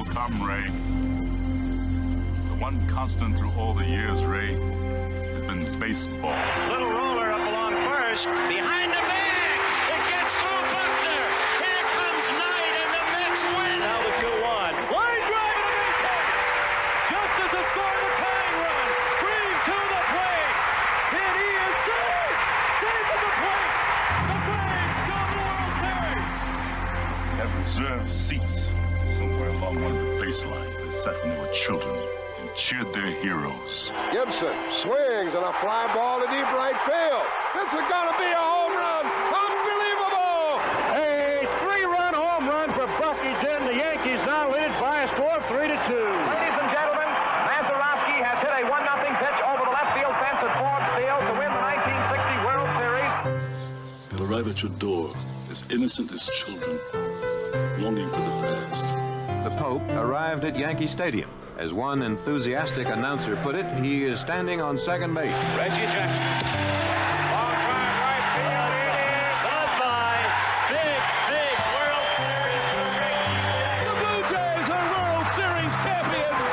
will come, Ray. The one constant through all the years, Ray, has been baseball. Little roller up along first. Behind the bag. It gets through Buckner. Here comes Knight, and the Mets win. Now the 2-1. Line drive to the base hit. Justice has scored the tying run. Green to the plate. And he is safe. Safe at the plate. The Braves go to the World Series. Have reserved seats somewhere along one of the baselines that sat when they were children and cheered their heroes. Gibson swings and a fly ball to deep right field. This is going to be a home run. Unbelievable! A 3-run home run for Bucky Dent. The Yankees now lead it by a score of 3-2. Ladies and gentlemen, Mazeroski has hit a 1-0 pitch over the left field fence at Forbes Field to win the 1960 World Series. They'll arrive at your door as innocent as children, longing for the past. The Pope arrived at Yankee Stadium. As one enthusiastic announcer put it, he is standing on second base. Reggie Jackson. Long drive right field. It is goodbye. Big World Series for Reggie Jackson. The Blue Jays are World Series champions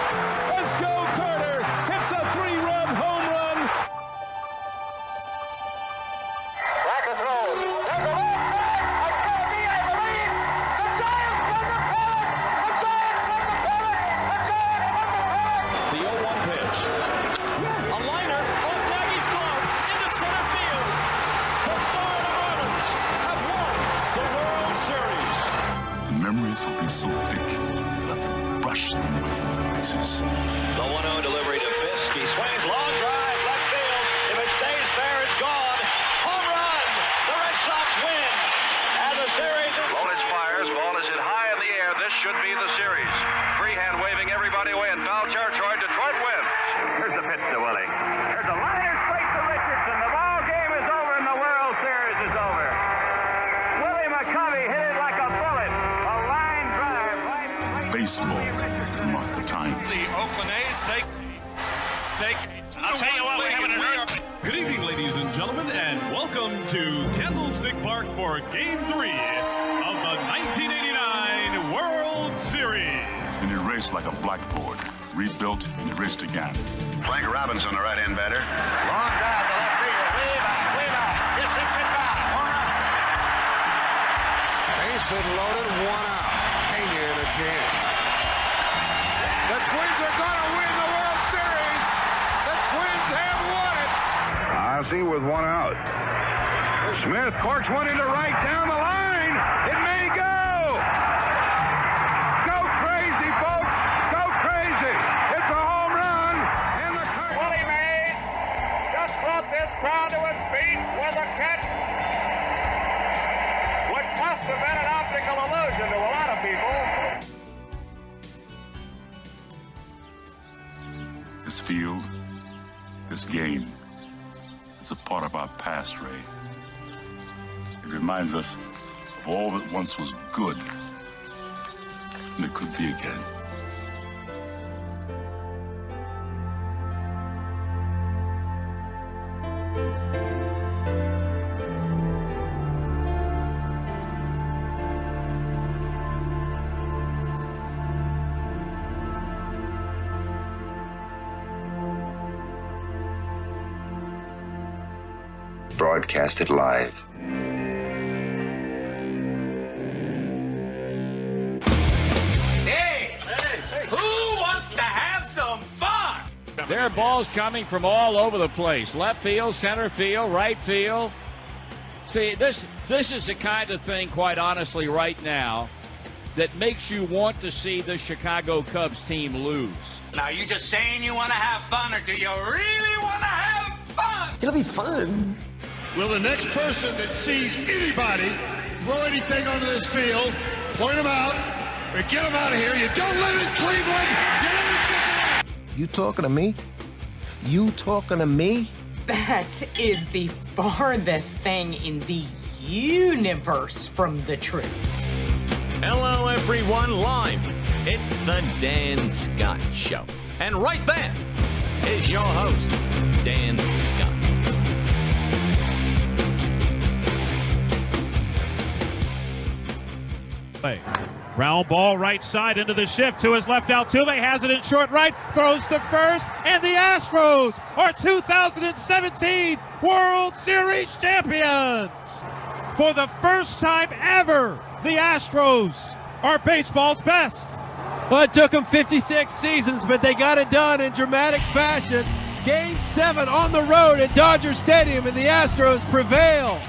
as Joe Carter hits a 3-run home run. Racket throws. There's a lead back. It's going to be, I believe, the Giants won the pennant. The Giants won the pennant. The Giants won the pennant. The 0-1 pitch. A liner off Nagy's glove into center field. The Florida Marlins have won the World Series. The memories will be so thick that I can brush them with my faces. The 1-0 delivery to Fisk. He swings, long drive, left field. If it stays there, it's gone. Home run! The Red Sox win. And the series is... Lotus fires. Ball is hit high in the air. This should be the series. Freehand waving everybody away in foul territory. Detroit wins. Here's the pitch to Willie. There's a liner straight to Richardson. The ball game is over and the World Series is over. Willie McCovey hit it like a bullet. A line drive right. Baseball to mark the time. The Oakland A's take. I'll tell you what, we haven't heard. Good evening, ladies and gentlemen, and welcome to Candlestick Park for Game 3 of the 1989 World Series. It's been erased like a blackboard, rebuilt and erased again. Frank Robinson, the right-hand batter. Long drive to left field. Way back. Yes, it's goodbye. Home run. Base hit loaded, 1 out. Pena in a jam. The Twins are going to win the World Series. The Twins have won it. Asst with 1 out. Smith corks one into right down the line. It may go. Go crazy, folks. Go crazy. It's a home run. And the Willie Mays just brought this crowd to its feet with a catch, which must have been an optical illusion to a lot of people. This field, this game, is a part of our past, Ray. It reminds us of all that once was good, and it could be again. Broadcasted live. Who wants to have some fun? There are balls coming from all over the place. Left field, center field, right field. See, this is the kind of thing, quite honestly, right now, that makes you want to see the Chicago Cubs team lose. Now, are you just saying you want to have fun, or do you really want to have fun? It'll be fun. Will the next person that sees anybody throw anything onto this field, point them out, or get them out of here? You don't live in Cleveland. You live in Cincinnati. You talking to me? You talking to me? That is the farthest thing in the universe from the truth. Hello, everyone, live. It's the Dan Scott Show. And right there is your host, Dan Scott. Ground ball right side into the shift to his left. Altuve has it in short right, throws to first, and the Astros are 2017 World Series champions. For the first time ever, the Astros are baseball's best. Well, it took them 56 seasons, but they got it done in dramatic fashion. Game 7 on the road at Dodger Stadium, and the Astros prevail.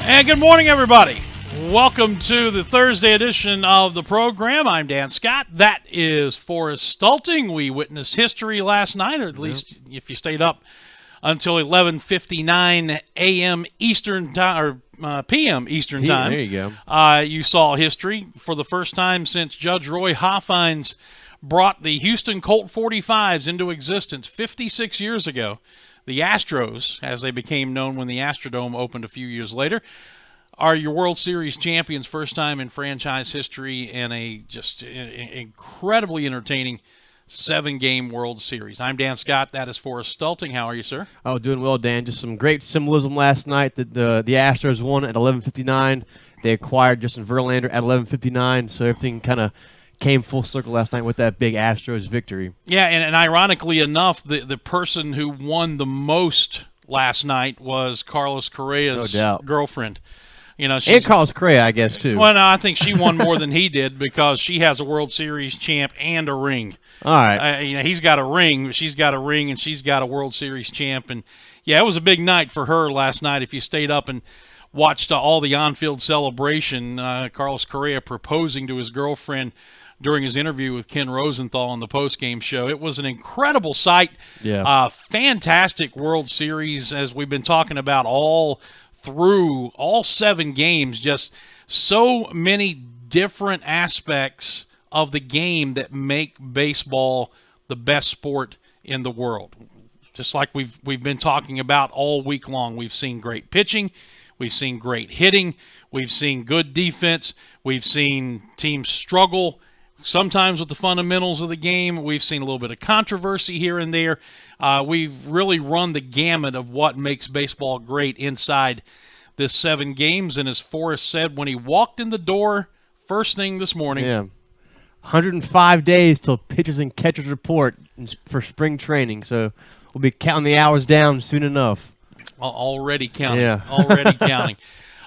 And good morning, everybody. Welcome to the Thursday edition of the program. I'm Dan Scott. That is Forrest Stulting. We witnessed history last night, or at least if you stayed up until 11:59 a.m. Eastern time, or p.m. Eastern time. There you go. You saw history for the first time since Judge Roy Hoffines brought the Houston Colt 45s into existence 56 years ago. The Astros, as they became known when the Astrodome opened a few years later, are your World Series champions, first time in franchise history, and a just incredibly entertaining 7-game World Series. I'm Dan Scott. That is Forrest Stulting. How are you, sir? Oh, doing well, Dan. Just some great symbolism last night that the Astros won at 11:59. They acquired Justin Verlander at 11:59, so everything kind of came full circle last night with that big Astros victory. Yeah, and ironically enough, the person who won the most last night was Carlos Correa's girlfriend. You know, and Carlos Correa, I guess, too. Well, no, I think she won more than he did because she has a World Series champ and a ring. All right. You know, he's got a ring, she's got a ring, and she's got a World Series champ. And, yeah, it was a big night for her last night. If you stayed up and watched all the on-field celebration, Carlos Correa proposing to his girlfriend during his interview with Ken Rosenthal on the postgame show. It was an incredible sight. Yeah. Fantastic World Series, as we've been talking about all through all 7 games. Just so many different aspects of the game that make baseball the best sport in the world. Just like we've been talking about all week long. We've seen great pitching. We've seen great hitting. We've seen good defense. We've seen teams struggle sometimes with the fundamentals of the game. We've seen a little bit of controversy here and there. We've really run the gamut of what makes baseball great inside this 7 games. And as Forrest said, when he walked in the door first thing this morning. Yeah. 105 days till pitchers and catchers report for spring training. So we'll be counting the hours down soon enough. Already counting. Yeah. Already counting.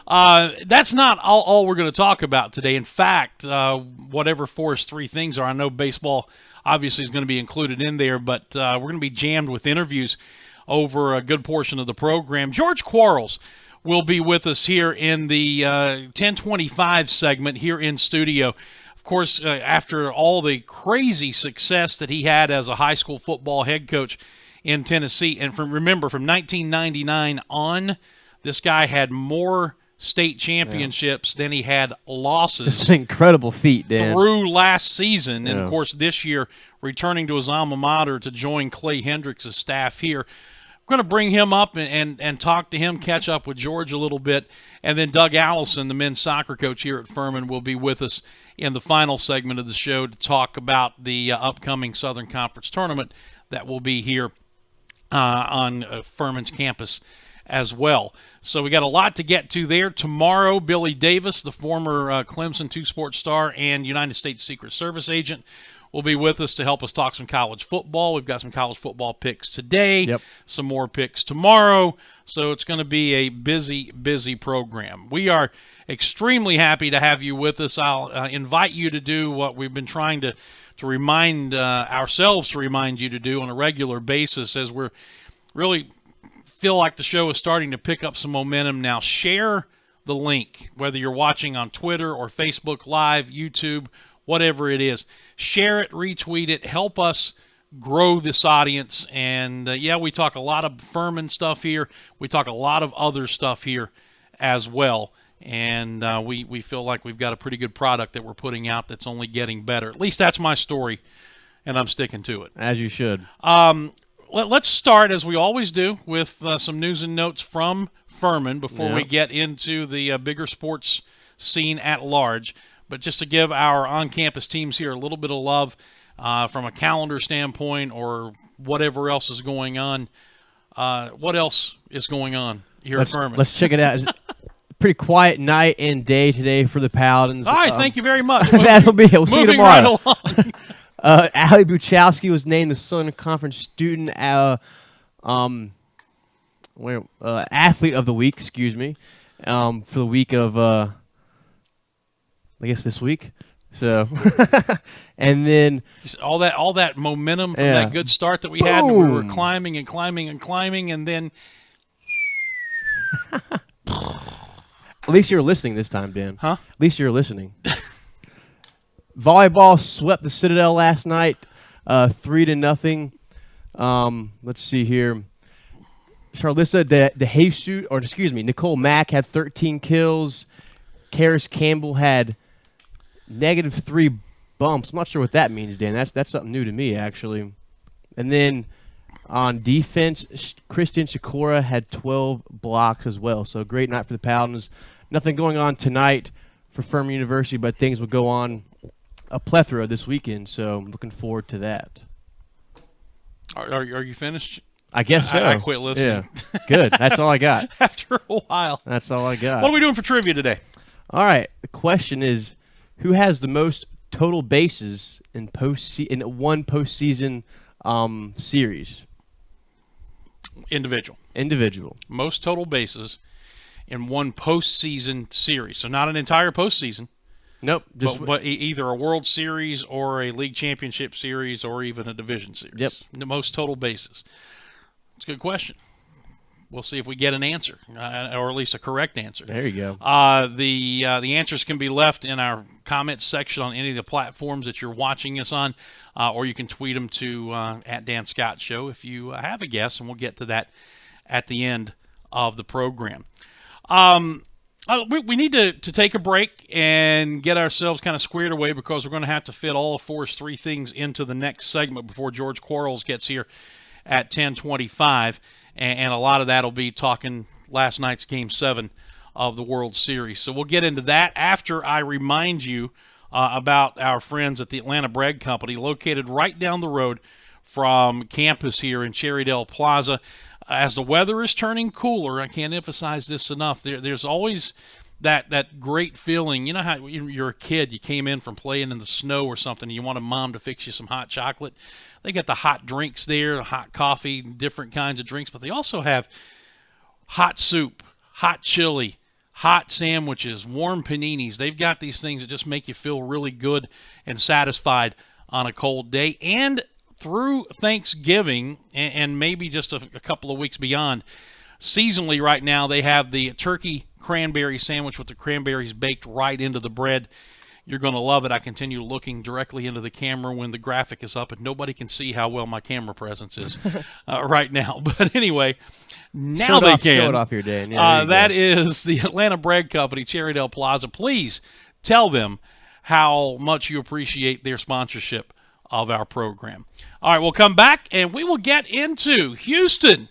That's not all we're going to talk about today. In fact, whatever Forrest's 3 things are, I know baseball obviously is going to be included in there, but we're going to be jammed with interviews over a good portion of the program. George Quarles will be with us here in the 1025 segment here in studio. Of course, after all the crazy success that he had as a high school football head coach in Tennessee, and remember, from 1999 on, this guy had more state championships than he had losses. Just an incredible feat, Dan. Through last season. And, of course, this year, returning to his alma mater to join Clay Hendricks' staff here. We're going to bring him up and talk to him, catch up with George a little bit. And then Doug Allison, the men's soccer coach here at Furman, will be with us in the final segment of the show to talk about the upcoming Southern Conference tournament that will be here on Furman's campus as well. So we got a lot to get to there. Tomorrow, Billy Davis, the former Clemson two-sport star and United States Secret Service agent, will be with us to help us talk some college football. We've got some college football picks today, some more picks tomorrow. So it's going to be a busy, busy program. We are extremely happy to have you with us. I'll invite you to do what we've been trying to remind ourselves to remind you to do on a regular basis, as we're really feel like the show is starting to pick up some momentum now. Share the link, whether you're watching on Twitter or Facebook Live, YouTube, whatever it is. Share it, retweet it, help us grow this audience. And, we talk a lot of Furman stuff here. We talk a lot of other stuff here as well. And we feel like we've got a pretty good product that we're putting out that's only getting better. At least that's my story, and I'm sticking to it. As you should. Let's start, as we always do, with some news and notes from Furman before we get into the bigger sports scene at large. But just to give our on-campus teams here a little bit of love, from a calendar standpoint or whatever else is going on. What else is going on here at Furman? Let's check it out. Pretty quiet night and day today for the Paladins. All right, thank you very much. That'll be it. We'll see you tomorrow. Right along. Ali Buchowski was named the Southern Conference Student Athlete of the Week. Excuse me, for the week of I guess this week. So, and then all that momentum from that good start that we had, and we were climbing and climbing and climbing, and then. At least you're listening this time, Dan. Huh? At least you're listening. Volleyball swept the Citadel last night, 3-0. Let's see here. Nicole Mack had 13 kills. Karis Campbell had -3 bumps. I'm not sure what that means, Dan. That's something new to me, actually. And then on defense, Christian Shakura had 12 blocks as well. So great night for the Paladins. Nothing going on tonight for Furman University, but things will go on a plethora this weekend. So I'm looking forward to that. Are you finished? I guess so. I quit listening. Yeah. Good. That's all I got. After a while. That's all I got. What are we doing for trivia today? All right. The question is, who has the most total bases in one postseason series? Individual. Most total bases in one postseason series. So not an entire postseason. Nope. But either a World Series or a League Championship Series or even a Division Series. Yep. The most total bases. It's a good question. We'll see if we get an answer, or at least a correct answer. There you go. The answers can be left in our comments section on any of the platforms that you're watching us on, or you can tweet them to at Dan Scott Show if you have a guess, and we'll get to that at the end of the program. We need to take a break and get ourselves kind of squared away because we're going to have to fit all of Forrest's three things into the next segment before George Quarles gets here at 10:25. And a lot of that will be talking last night's Game 7 of the World Series. So we'll get into that after I remind you about our friends at the Atlanta Bread Company, located right down the road from campus here in Cherrydale Plaza. As the weather is turning cooler, I can't emphasize this enough, there's always that great feeling. You know how you're a kid, you came in from playing in the snow or something, and you want a mom to fix you some hot chocolate. They got the hot drinks there, hot coffee, different kinds of drinks, but they also have hot soup, hot chili, hot sandwiches, warm paninis. They've got these things that just make you feel really good and satisfied on a cold day. And through Thanksgiving and maybe just a couple of weeks beyond, seasonally right now they have the turkey cranberry sandwich with the cranberries baked right into the bread. You're going to love it. I continue looking directly into the camera when the graphic is up, and nobody can see how well my camera presence is right now. But anyway, now they can. Show it off your day. Yeah, that is the Atlanta Bread Company, Cherrydale Plaza. Please tell them how much you appreciate their sponsorship of our program. All right, we'll come back, and we will get into Houston.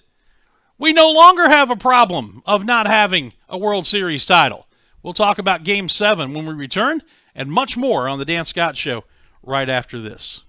We no longer have a problem of not having a World Series title. We'll talk about Game 7 when we return, and much more on the Dan Scott Show right after this.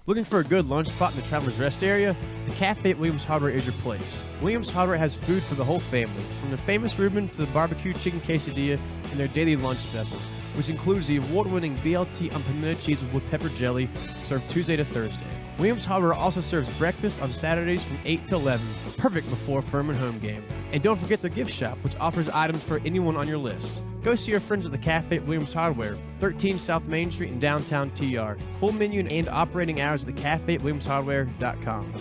Looking for a good lunch spot in the Travelers Rest area? The Cafe at Williams Hardware is your place. Williams Hardware has food for the whole family, from the famous Reuben to the barbecue chicken quesadilla and their daily lunch specials, which includes the award-winning BLT unpimento cheese with pepper jelly, served Tuesday to Thursday. Williams Hardware also serves breakfast on Saturdays from 8 to 11, perfect before Furman home game. And don't forget the gift shop, which offers items for anyone on your list. Go see your friends at the Cafe at Williams Hardware, 13 South Main Street in downtown TR. Full menu and operating hours at the Cafe at WilliamsHardware.com.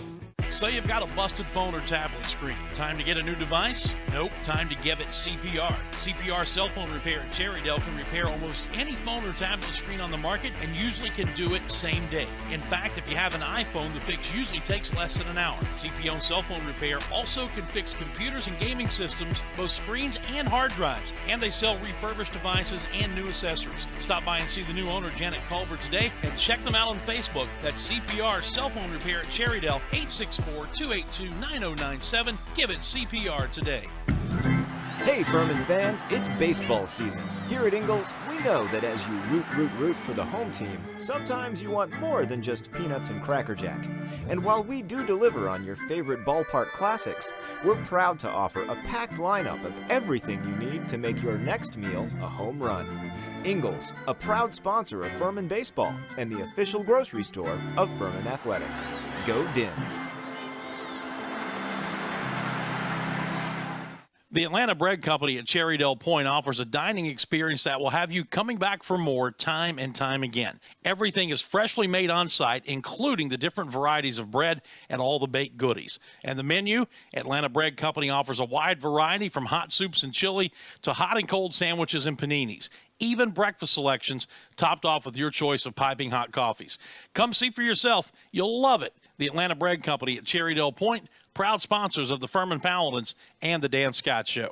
So you've got a busted phone or tablet screen. Time to get a new device? Nope. Time to give it CPR. CPR Cell Phone Repair in Cherrydale can repair almost any phone or tablet screen on the market and usually can do it same day. In fact, if you have an iPhone, the fix usually takes less than an hour. CPR Cell Phone Repair also can fix computers and gaming systems, both screens and hard drives. And they sell refurbished devices and new accessories. Stop by and see the new owner, Janet Culver, today, and check them out on Facebook. That's CPR Cell Phone Repair at Cherrydale, 864-282-9097. Give it CPR today. Hey Furman fans, it's baseball season. Here at Ingalls, we know that as you root for the home team, sometimes you want more than just peanuts and Cracker Jack. And while we do deliver on your favorite ballpark classics, we're proud to offer a packed lineup of everything you need to make your next meal a home run. Ingalls, a proud sponsor of Furman Baseball and the official grocery store of Furman Athletics. Go Dins! The Atlanta Bread Company at Cherrydale Point offers a dining experience that will have you coming back for more time and time again. Everything is freshly made on site, including the different varieties of bread and all the baked goodies. And the menu, Atlanta Bread Company offers a wide variety from hot soups and chili to hot and cold sandwiches and paninis. Even breakfast selections topped off with your choice of piping hot coffees. Come see for yourself. You'll love it. The Atlanta Bread Company at Cherrydale Point, proud sponsors of the Furman Paladins and the Dan Scott Show.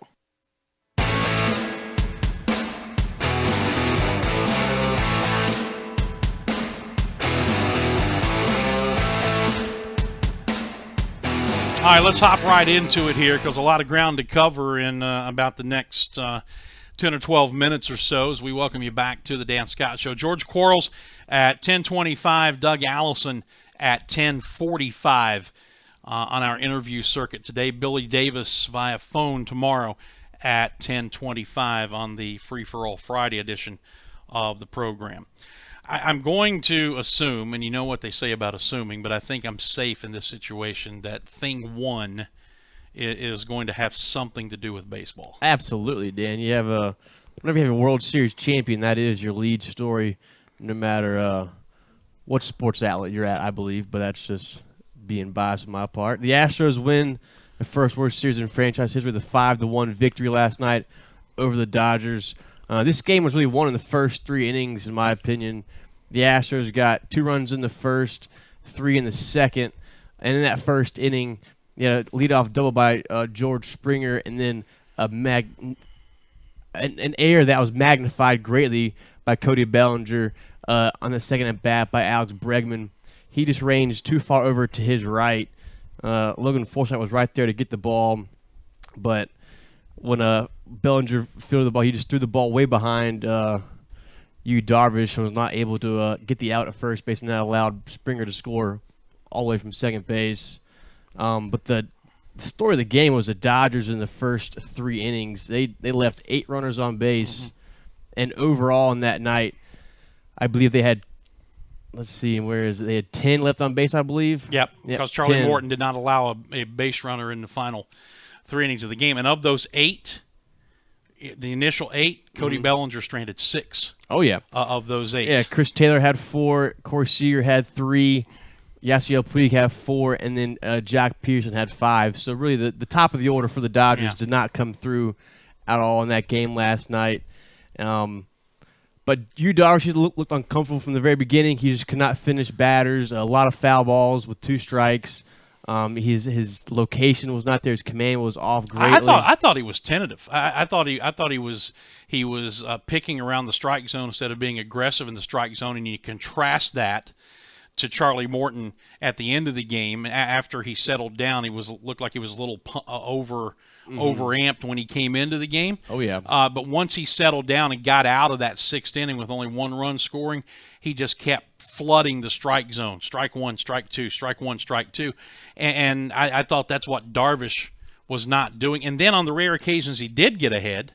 All right, let's hop right into it here because a lot of ground to cover in about the next 10 or 12 minutes or so as we welcome you back to the Dan Scott Show. George Quarles at 10:25, Doug Allison at 10:45. On our interview circuit today. Billy Davis via phone tomorrow at 10:25 on the Free for All Friday edition of the program. I'm going to assume, and you know what they say about assuming, but I think I'm safe in this situation, that thing one is going to have something to do with baseball. Absolutely, Dan. You have whenever you have a World Series champion, that is your lead story, no matter what sports outlet you're at, I believe, but that's just being biased on my part. The Astros win the first World Series in franchise history with a 5-1 victory last night over the Dodgers. This game was really won in the first 3 innings, in my opinion. The Astros got 2 runs in the first, 3 in the second, and in that first inning, leadoff double by George Springer, and then an error that was magnified greatly by Cody Bellinger on the second at bat by Alex Bregman. He just ranged too far over to his right. Logan Forsythe was right there to get the ball, but when Bellinger fielded the ball, he just threw the ball way behind Yu Darvish and was not able to get the out at first base, and that allowed Springer to score all the way from second base. But the story of the game was the Dodgers in the first 3 innings. They left 8 runners on base, and overall in that night, I believe they had, let's see, where is it? They had 10 left on base, I believe. Yep, because Charlie 10. Morton did not allow a base runner in the final 3 innings of the game. And of those 8, the initial 8, Cody Bellinger stranded 6. Oh, yeah. Of those 8. Yeah, Chris Taylor had 4, Corey Seager had 3, Yasiel Puig had 4, and then Jack Pearson had 5. So really the top of the order for the Dodgers did not come through at all in that game last night. But Yu Darvish looked uncomfortable from the very beginning. He just could not finish batters. A lot of foul balls with 2 strikes. His location was not there. His command was off greatly. I thought he was tentative. I thought he was picking around the strike zone instead of being aggressive in the strike zone. And you contrast that to Charlie Morton at the end of the game after he settled down. He looked like he was a little overamped when he came into the game. Oh, yeah. But once he settled down and got out of that 6th inning with only 1 run scoring, he just kept flooding the strike zone. Strike 1, strike 2, strike 1, strike 2. And I thought that's what Darvish was not doing. And then on the rare occasions he did get ahead,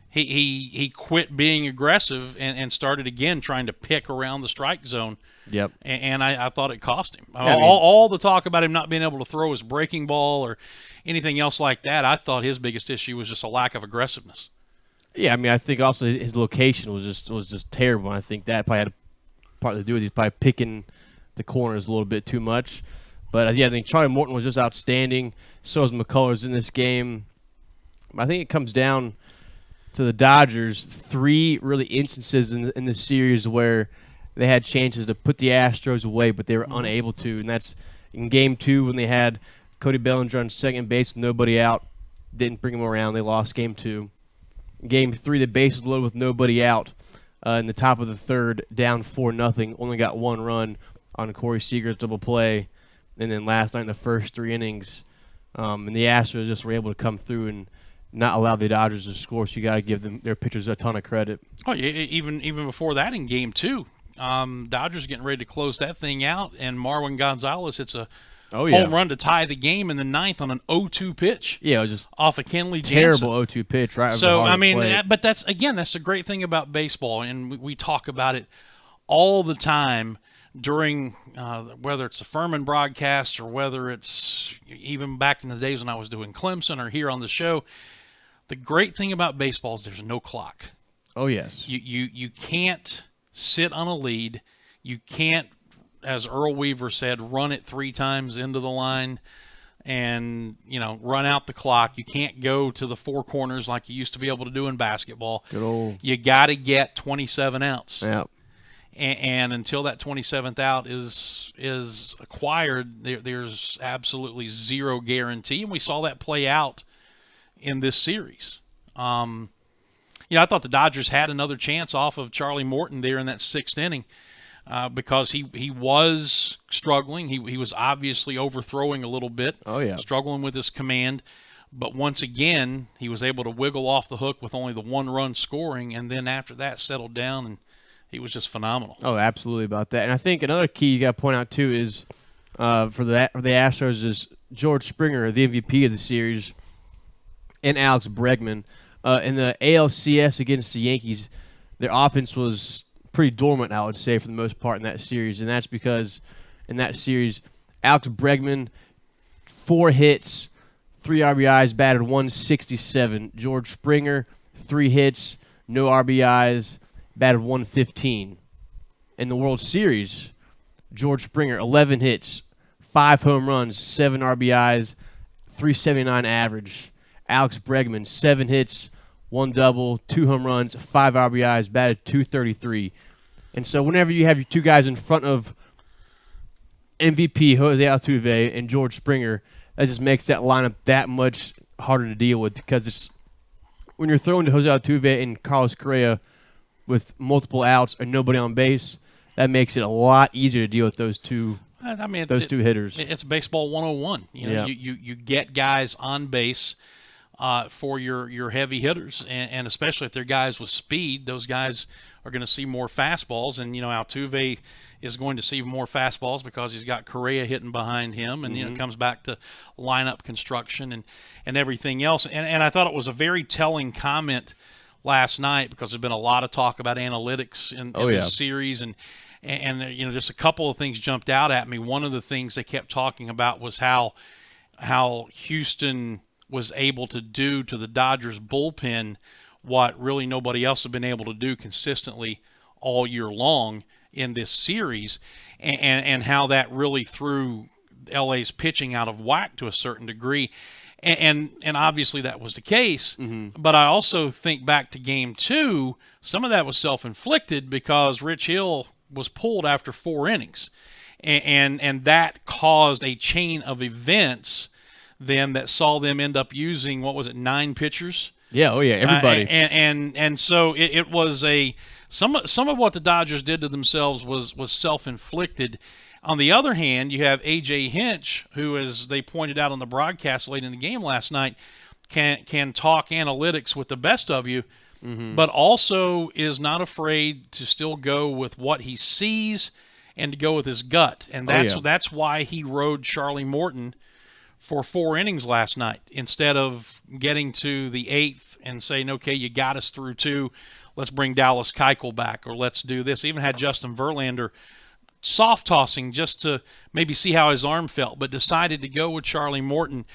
he quit being aggressive and started again trying to pick around the strike zone. Yep. And I thought it cost him. All the talk about him not being able to throw his breaking ball or anything else like that, I thought his biggest issue was just a lack of aggressiveness. Yeah, I mean, I think also his location was just terrible. I think that probably had partly to do with he's probably picking the corners a little bit too much. But yeah, I think Charlie Morton was just outstanding. So was McCullers in this game. I think it comes down to the Dodgers, 3 really instances in the series where they had chances to put the Astros away, but they were unable to. And that's in Game 2 when they had Cody Bellinger on second base with nobody out. Didn't bring him around. They lost Game 2. Game 3, the base was loaded with nobody out. In the top of the 3rd, down 4-0. Only got 1 run on Corey Seager's double play. And then last night in the first 3 innings, and the Astros just were able to come through and not allow the Dodgers to score. So you got to give their pitchers a ton of credit. Oh, yeah, even before that in Game 2, Dodgers getting ready to close that thing out, and Marwin Gonzalez hits a home run to tie the game in the 9th on an 0-2 pitch. Yeah, it was just off of Kenley Jansen. Terrible 0-2 pitch, right? So, I mean, but that's the great thing about baseball, and we talk about it all the time during whether it's the Furman broadcast or whether it's even back in the days when I was doing Clemson or here on the show. The great thing about baseball is there's no clock. Oh, yes. You can't sit on a lead. You can't, as Earl Weaver said, run it 3 times into the line and, run out the clock. You can't go to the 4 corners like you used to be able to do in basketball. Good old. You got to get 27 outs. Yeah. And until that 27th out is acquired, there's absolutely zero guarantee. And we saw that play out in this series. I thought the Dodgers had another chance off of Charlie Morton there in that 6th inning because he was struggling. He was obviously overthrowing a little bit. Oh, yeah. Struggling with his command. But once again, he was able to wiggle off the hook with only the 1 run scoring, and then after that settled down, and he was just phenomenal. Oh, absolutely about that. And I think another key you got to point out, too, is for the Astros is George Springer, the MVP of the series, and Alex Bregman. In the ALCS against the Yankees, their offense was pretty dormant, I would say, for the most part in that series. And that's because in that series, Alex Bregman, 4 hits, 3 RBIs, batted .167. George Springer, 3 hits, no RBIs, batted .115. In the World Series, George Springer, 11 hits, 5 home runs, 7 RBIs, .379 average. Alex Bregman, 7 hits, 1 double, 2 home runs, 5 RBIs, batted .233. And so whenever you have your 2 guys in front of MVP Jose Altuve and George Springer, that just makes that lineup that much harder to deal with, because it's when you're throwing to Jose Altuve and Carlos Correa with multiple outs or nobody on base, that makes it a lot easier to deal with those two. I mean, those 2 hitters. It's baseball 101. You get guys on base for your heavy hitters, and especially if they're guys with speed, those guys are going to see more fastballs. And Altuve is going to see more fastballs because he's got Correa hitting behind him, and it comes back to lineup construction and everything else. And I thought it was a very telling comment last night, because there's been a lot of talk about analytics in this series, and just a couple of things jumped out at me. One of the things they kept talking about was how Houston was able to do to the Dodgers bullpen what really nobody else had been able to do consistently all year long in this series, and how that really threw LA's pitching out of whack to a certain degree. And obviously that was the case, but I also think back to Game 2, some of that was self-inflicted because Rich Hill was pulled after 4 innings, and that caused a chain of events then that saw them end up using, 9 pitchers? Yeah, oh yeah, everybody. And so it was some of what the Dodgers did to themselves was self-inflicted. On the other hand, you have A.J. Hinch, who, as they pointed out on the broadcast late in the game last night, can talk analytics with the best of you, but also is not afraid to still go with what he sees and to go with his gut. And that's why he rode Charlie Morton for 4 innings last night, instead of getting to the 8th and saying, okay, you got us through 2, let's bring Dallas Keuchel back, or let's do this. Even had Justin Verlander soft tossing just to maybe see how his arm felt, but decided to go with Charlie Morton.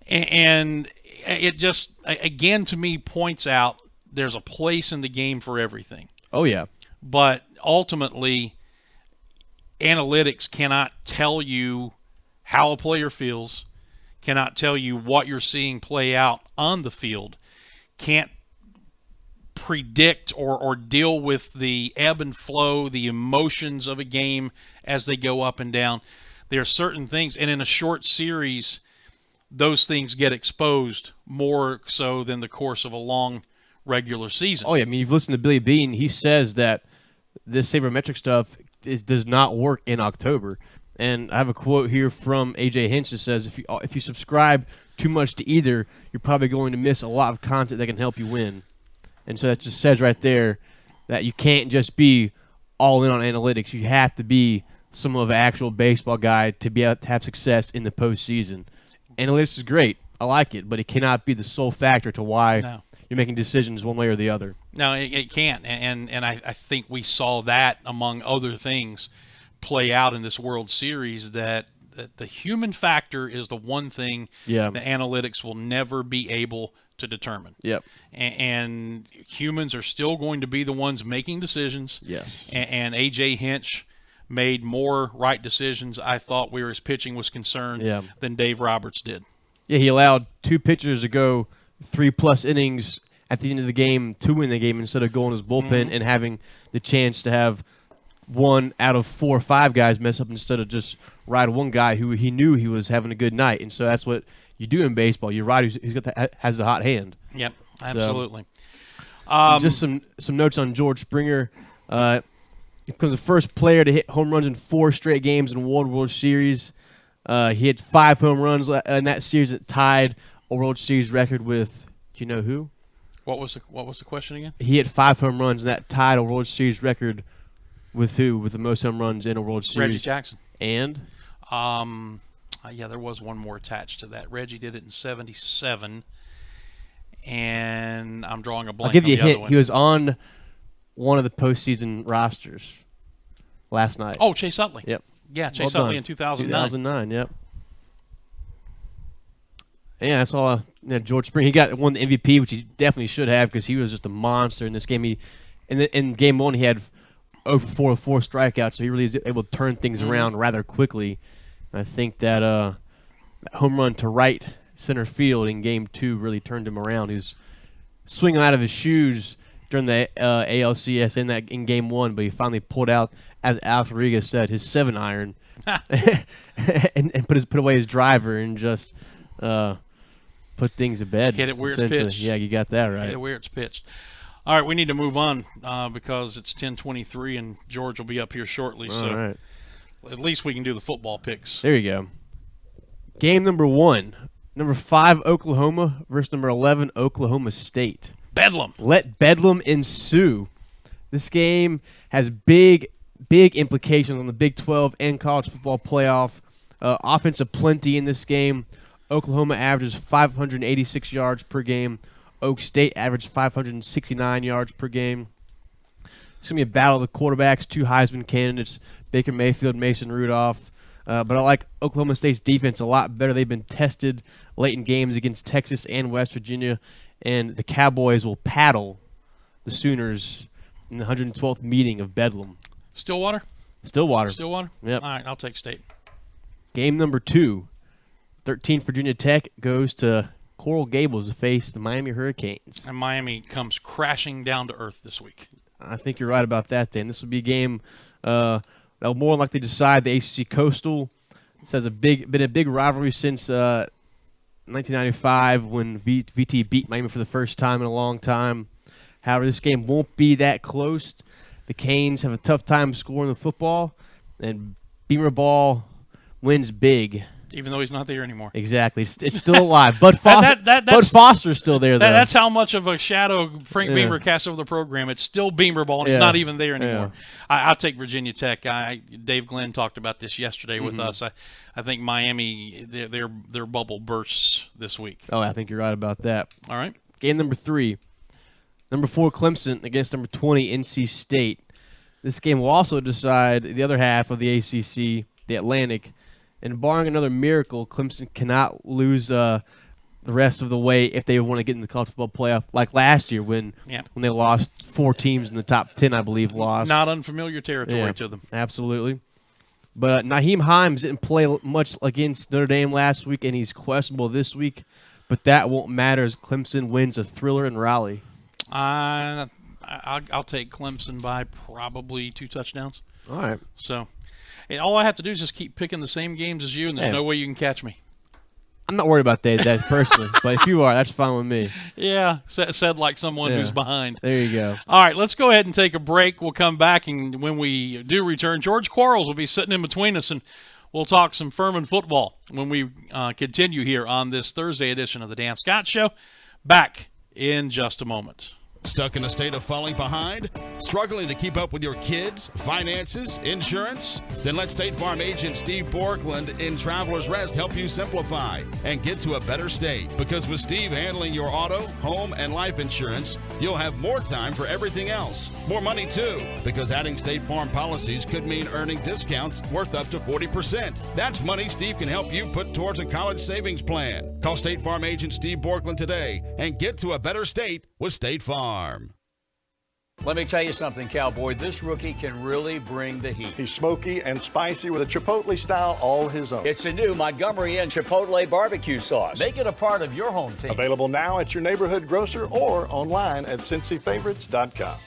And it just, again, to me, points out there's a place in the game for everything. Oh, yeah. But ultimately, analytics cannot tell you how a player feels, cannot tell you what you're seeing play out on the field, can't predict or deal with the ebb and flow, the emotions of a game as they go up and down. There are certain things, and in a short series, those things get exposed more so than the course of a long regular season. Oh, yeah. I mean, you've listened to Billy Beane. He says that this sabermetric stuff does not work in October. And I have a quote here from A.J. Hinch that says, if you subscribe too much to either, you're probably going to miss a lot of content that can help you win. And so that just says right there that you can't just be all in on analytics. You have to be some of an actual baseball guy to be able to have success in the postseason. Analytics is great. I like it, but it cannot be the sole factor to why you're making decisions one way or the other. No, it can't. And I think we saw that, among other things, play out in this World Series, that the human factor is the one thing the analytics will never be able to determine. Yep. And humans are still going to be the ones making decisions. Yes. And A.J. Hinch made more right decisions, I thought, where his pitching was concerned than Dave Roberts did. Yeah, he allowed 2 pitchers to go 3+ innings at the end of the game to win the game instead of going his bullpen and having the chance to have 1 out of 4 or 5 guys mess up instead of just ride one guy who he knew he was having a good night. And so that's what you do in baseball. You ride who's got has the hot hand. Yep, absolutely. Just some notes on George Springer. He becomes the first player to hit home runs in 4 straight games in World Series. He hit 5 home runs in that series that tied a World Series record with, do you know who? What was the question again? He hit 5 home runs, and that tied a World Series record with who? With the most home runs in a World Series? Reggie Jackson. And? Yeah, there was one more attached to that. Reggie did it in 77, and I'm drawing a blank. I'll give you on a the hint. other one. He was on one of the postseason rosters last night. Oh, Chase Utley. Yep. Yeah, Chase Utley in 2009. 2009, yep. Yeah, I saw George Springer. He won the MVP, which he definitely should have because he was just a monster in this game. In Game 1, he had over 4 strikeouts, so he really was able to turn things around rather quickly. I think that home run to right center field in Game 2 really turned him around. He was swinging out of his shoes during the ALCS in Game 1, but he finally pulled out, as Alex Rodriguez said, his 7-iron and put away his driver and just put things to bed. Hit it where it's pitched. Yeah, you got that right. Hit it where it's pitched. All right, we need to move on because it's 10:23 and George will be up here shortly. All right. At least we can do the football picks. There you go. Game number 1. Number 5, Oklahoma versus number 11, Oklahoma State. Bedlam. Let Bedlam ensue. This game has big implications on the Big 12 and college football playoff. Offensive plenty in this game. Oklahoma averages 586 yards per game. Oak State averaged 569 yards per game. It's going to be a battle of the quarterbacks, 2 Heisman candidates, Baker Mayfield, Mason Rudolph. But I like Oklahoma State's defense a lot better. They've been tested late in games against Texas and West Virginia, and the Cowboys will paddle the Sooners in the 112th meeting of Bedlam. Stillwater? Stillwater. Yep. All right, I'll take State. Game number 2. 13th Virginia Tech goes to Coral Gables to face the Miami Hurricanes. And Miami comes crashing down to earth this week. I think you're right about that, Dan. This will be a game that'll more likely decide the ACC Coastal. This has been a big rivalry since 1995 when VT beat Miami for the first time in a long time. However, this game won't be that close. The Canes have a tough time scoring the football, and Beamer Ball wins big. Even though he's not there anymore. Exactly. It's still alive. Bud Foster's still there, though. That's how much of a shadow Frank Beamer casts over the program. It's still Beamer Ball, and he's not even there anymore. I'll take Virginia Tech. Dave Glenn talked about this yesterday with us. I think Miami, their bubble bursts this week. Oh, I think you're right about that. All right. Game number 3. Number 4, Clemson against number 20, NC State. This game will also decide the other half of the ACC, the Atlantic. And barring another miracle, Clemson cannot lose the rest of the way if they want to get in the college football playoff, like last year when they lost 4 teams in the top 10, I believe, lost. Not unfamiliar territory to them. Absolutely. But Naheem Hines didn't play much against Notre Dame last week, and he's questionable this week. But that won't matter as Clemson wins a thriller in Raleigh. I'll take Clemson by probably 2 touchdowns. All right. So all I have to do is just keep picking the same games as you, and there's no way you can catch me. I'm not worried about that personally, but if you are, that's fine with me. Yeah, said like someone who's behind. There you go. All right, let's go ahead and take a break. We'll come back, and when we do return, George Quarles will be sitting in between us, and We'll talk some Furman football when we continue here on this Thursday edition of the Dan Scott Show. Back in just a moment. Stuck in a state of falling behind? Struggling to keep up with your kids, finances, insurance? Then let State Farm agent Steve Borkland in Traveler's Rest help you simplify and get to a better state. Because with Steve handling your auto, home, and life insurance, you'll have more time for everything else. More money, too, because adding State Farm policies could mean earning discounts worth up to 40%. That's money Steve can help you put towards a college savings plan. Call State Farm agent Steve Borkland today and get to a better state with State Farm. Let me tell you something, Cowboy. This rookie can really bring the heat. He's smoky and spicy with a Chipotle style all his own. It's a new Montgomery Inn Chipotle barbecue sauce. Make it a part of your home team. Available now at your neighborhood grocer or online at CincyFavorites.com.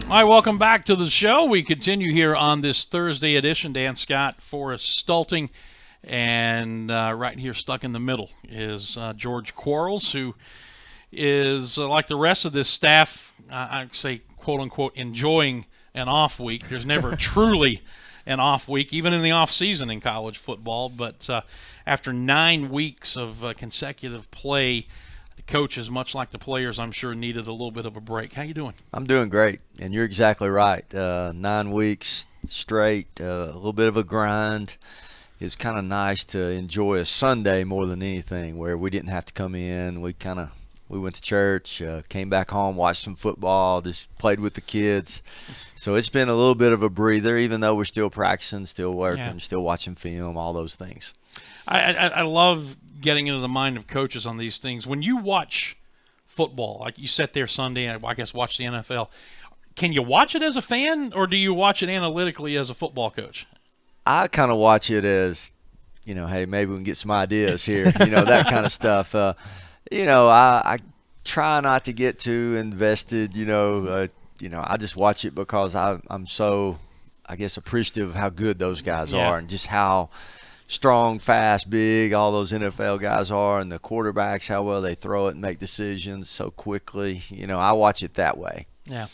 All right, welcome back to the show. We continue here on this Thursday edition. Dan Scott, Forrest Stulting, and right here stuck in the middle is George Quarles, who is, like the rest of this staff, I'd say, quote-unquote, enjoying an off week. There's never truly an off week, even in the off season in college football. But after 9 weeks of consecutive play, the coaches, much like the players, I'm sure, needed a little bit of a break. How you doing? I'm doing great, and you're exactly right. 9 weeks straight, a little bit of a grind. It's kind of nice to enjoy a Sunday more than anything, where we didn't have to come in. We went to church, came back home, watched some football, just played with the kids. So it's been a little bit of a breather, even though we're still practicing, still working, still watching film, all those things. I love getting into the mind of coaches on these things. When you watch football, like you sat there Sunday and I guess watch the NFL, can you watch it as a fan, or do you watch it analytically as a football coach? I kind of watch it as, hey, maybe we can get some ideas here, that kind of stuff. I try not to get too invested, I just watch it because I'm so, I guess, appreciative of how good those guys are and just how strong, fast, big all those NFL guys are, and the quarterbacks, how well they throw it and make decisions so quickly. I watch it that way. Yeah.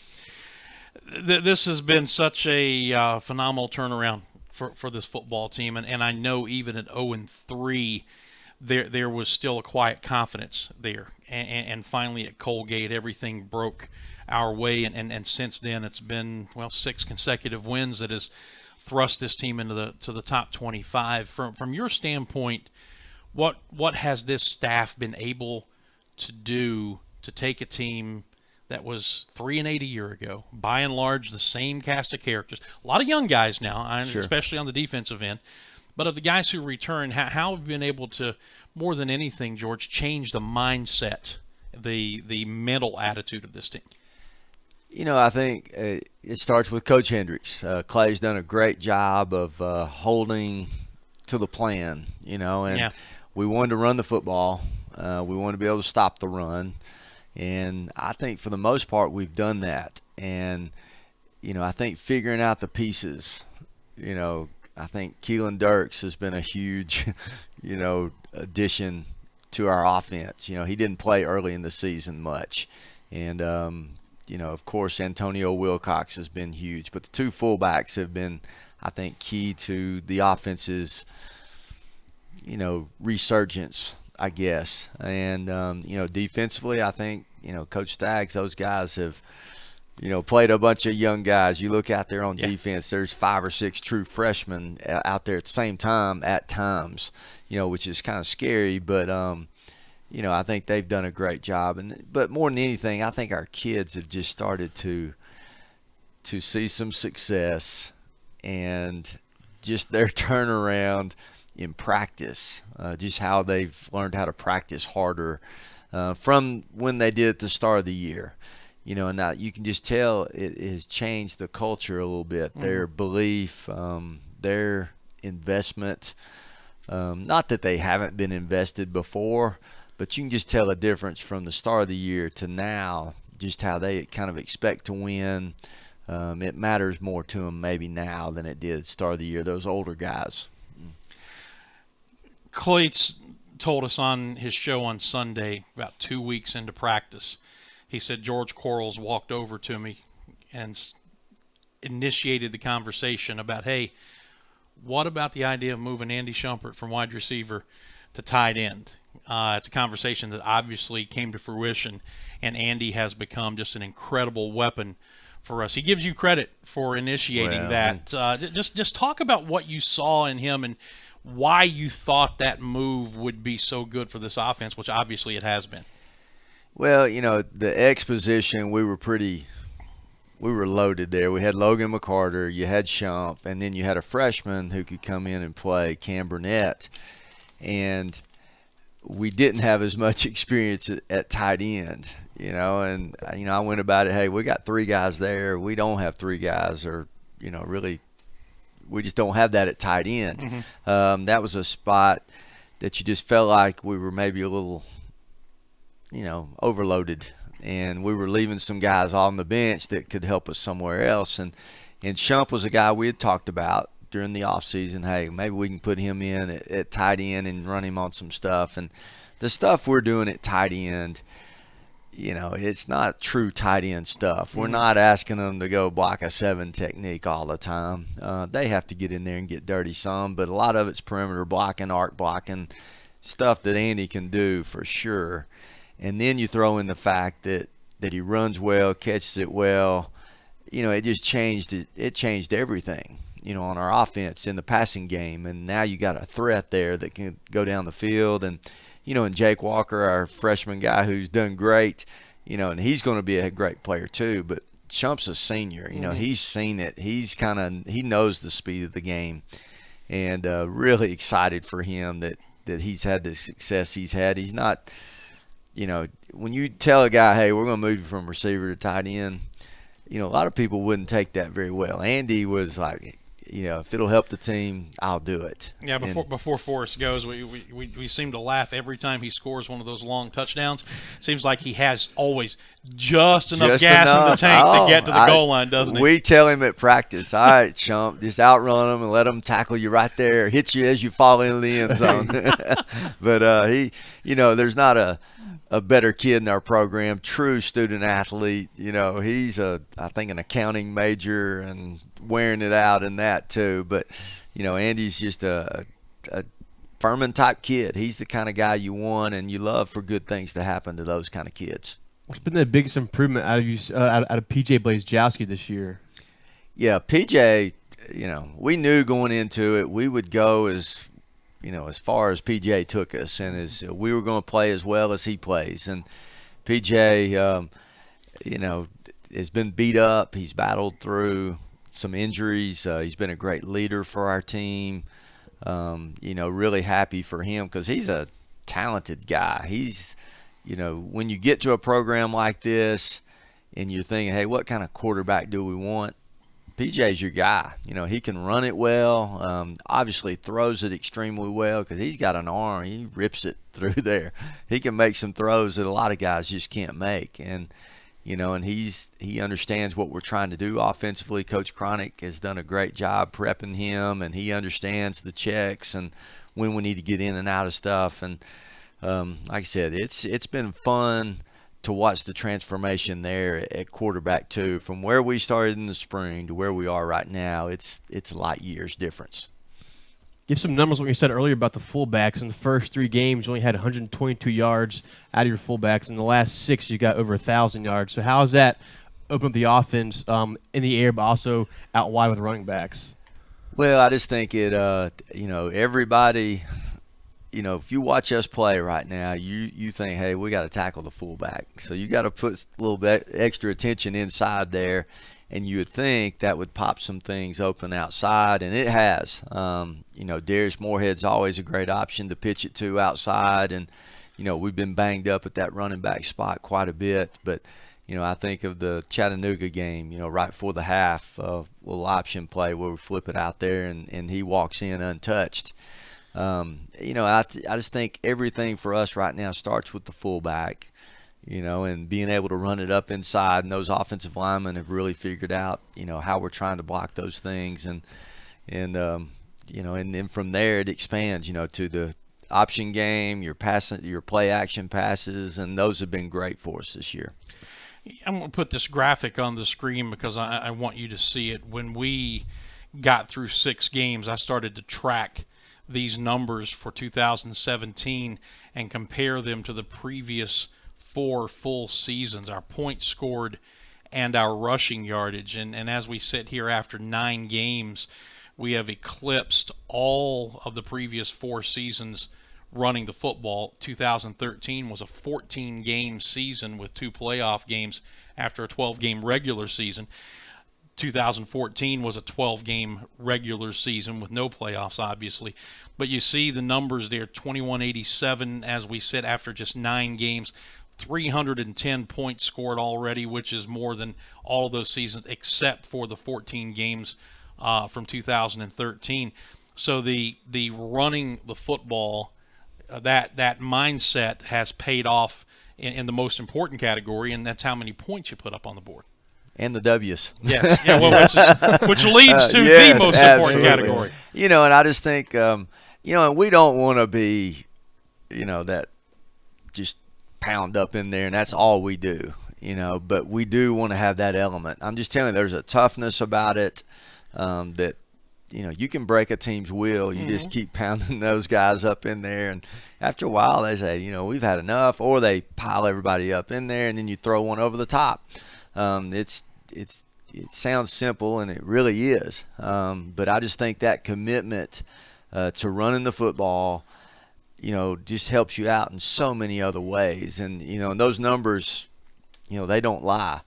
This has been such a phenomenal turnaround for this football team, and I know even at 0-3, there was still a quiet confidence there. And finally at Colgate, everything broke our way, and since then it's been, 6 consecutive wins that has thrust this team into the top 25. From your standpoint, what has this staff been able to do to take a team that was 3-8 a year ago, by and large the same cast of characters, a lot of young guys now, especially on the defensive end, but of the guys who return, how have you been able to, more than anything, George, change the mindset, the mental attitude of this team? I think it starts with Coach Hendricks. Clay's done a great job of holding to the plan, and we wanted to run the football. We wanted to be able to stop the run. And I think for the most part we've done that. And, I think figuring out the pieces, I think Keelan Dirks has been a huge, addition to our offense. He didn't play early in the season much. And, of course, Antonio Wilcox has been huge. But the two fullbacks have been, I think, key to the offense's, resurgence, I guess. And, defensively, I think, Coach Staggs, those guys have, played a bunch of young guys. You look out there on defense, there's 5 or 6 true freshmen out there at the same time at times, which is kind of scary. But, I think they've done a great job. But more than anything, I think our kids have just started to see some success and just their turnaround in practice, just how they've learned how to practice harder from when they did at the start of the year. And now you can just tell it has changed the culture a little bit, their belief, their investment. Not that they haven't been invested before, but you can just tell a difference from the start of the year to now, just how they kind of expect to win. It matters more to them maybe now than it did at the start of the year, those older guys. Cleats told us on his show on Sunday, about 2 weeks into practice, he said George Quarles walked over to me and initiated the conversation about, hey, what about the idea of moving Andy Shumpert from wide receiver to tight end? It's a conversation that obviously came to fruition, and Andy has become just an incredible weapon for us. He gives you credit for initiating that. Just talk about what you saw in him and why you thought that move would be so good for this offense, which obviously it has been. Well, the X position, we were loaded there. We had Logan McCarter, you had Shump, and then you had a freshman who could come in and play, Cam Burnett. And we didn't have as much experience at tight end, and I went about it, hey, we got 3 guys there. We don't have 3 guys, or really we just don't have that at tight end. Mm-hmm. That was a spot that you just felt like we were maybe a little overloaded, and we were leaving some guys on the bench that could help us somewhere else. And Shump was a guy we had talked about during the offseason. Hey, maybe we can put him in at tight end and run him on some stuff. And the stuff we're doing at tight end, it's not true tight end stuff. We're not asking them to go block a 7 technique all the time. They have to get in there and get dirty some, but a lot of it's perimeter blocking, arc blocking, stuff that Andy can do for sure. And then you throw in the fact that he runs well, catches it well. It just changed it. It changed everything, on our offense in the passing game. And now you got a threat there that can go down the field. And, and Jake Walker, our freshman guy who's done great, and he's going to be a great player too. But Shump's a senior. He's seen it. He knows the speed of the game. And really excited for him that he's had the success he's had. He's not – when you tell a guy, hey, we're going to move you from receiver to tight end, a lot of people wouldn't take that very well. Andy was like, if it'll help the team, I'll do it. Yeah, before Forrest goes, we seem to laugh every time he scores one of those long touchdowns. Seems like he has always just enough gas in the tank to get to the goal line, doesn't he? We tell him at practice, all right, Shump, just outrun them and let them tackle you right there, hit you as you fall into the end zone. But there's not a better kid in our program, true student athlete. He's I think an accounting major and wearing it out in that too. But Andy's just a Furman type kid. He's the kind of guy you want and you love for good things to happen to those kind of kids. What's been the biggest improvement out of PJ Blazejowski this year? Yeah, PJ, we knew going into it we would go as far as PJ took us, and as we were going to play as well as he plays. And PJ, has been beat up. He's battled through some injuries. He's been a great leader for our team. Really happy for him because he's a talented guy. He's, when you get to a program like this and you're thinking, hey, what kind of quarterback do we want? PJ's your guy. He can run it well. Obviously throws it extremely well because he's got an arm. He rips it through there. He can make some throws that a lot of guys just can't make. And he understands what we're trying to do offensively. Coach Cronick has done a great job prepping him, and he understands the checks and when we need to get in and out of stuff. And like I said, it's been fun to watch the transformation there at quarterback too, from where we started in the spring to where we are right now. It's light years difference. Give some numbers what you said earlier about the fullbacks. In the first 3 games, you only had 122 yards out of your fullbacks. In the last 6, you got over 1,000 yards. So how has that opened up the offense in the air, but also out wide with running backs? Well, I just think it, everybody – if you watch us play right now, you think, hey, we got to tackle the fullback. So you got to put a little bit extra attention inside there, and you would think that would pop some things open outside, and it has. Darius Moorhead's always a great option to pitch it to outside, and, we've been banged up at that running back spot quite a bit. But, I think of the Chattanooga game, right before the half, little option play where we flip it out there, and he walks in untouched. I just think everything for us right now starts with the fullback. and being able to run it up inside. And those offensive linemen have really figured out, how we're trying to block those things. And then from there it expands, to the option game, your play action passes, and those have been great for us this year. I'm going to put this graphic on the screen because I want you to see it. When we got through 6 games, I started to track these numbers for 2017 and compare them to the previous 4 full seasons, our points scored and our rushing yardage. And as we sit here after 9 games, we have eclipsed all of the previous 4 seasons running the football. 2013 was a 14-game season with 2 playoff games after a 12-game regular season. 2014 was a 12-game regular season with no playoffs, obviously. But you see the numbers there, 2187 as we sit after just 9 games, 310 points scored already, which is more than all of those seasons except for the 14 games from 2013. So the running the football, that mindset has paid off in the most important category, and that's how many points you put up on the board. And the W's. Yes. Yeah, well, which leads to yes, the most absolutely. important category. And I just think, and we don't want to be, that just pound up in there and that's all we do, but we do want to have that element. I'm just telling you, there's a toughness about it that, you can break a team's will. You just keep pounding those guys up in there. And after a while, they say, we've had enough, or they pile everybody up in there and then you throw one over the top. It sounds simple, and it really is. But I just think that commitment to running the football, just helps you out in so many other ways. And, and those numbers, they don't lie.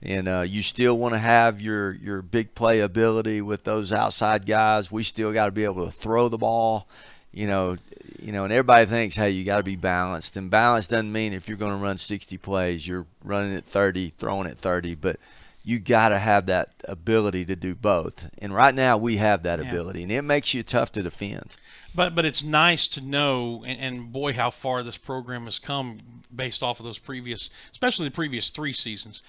And you still want to have your big play ability with those outside guys. We still got to be able to throw the ball, and everybody thinks, hey, you got to be balanced. And balanced doesn't mean if you're going to run 60 plays, you're running at 30, throwing at 30. But you got to have that ability to do both. And right now we have that ability, and it makes you tough to defend. But it's nice to know, and boy, how far this program has come based off of those especially the previous 3 seasons.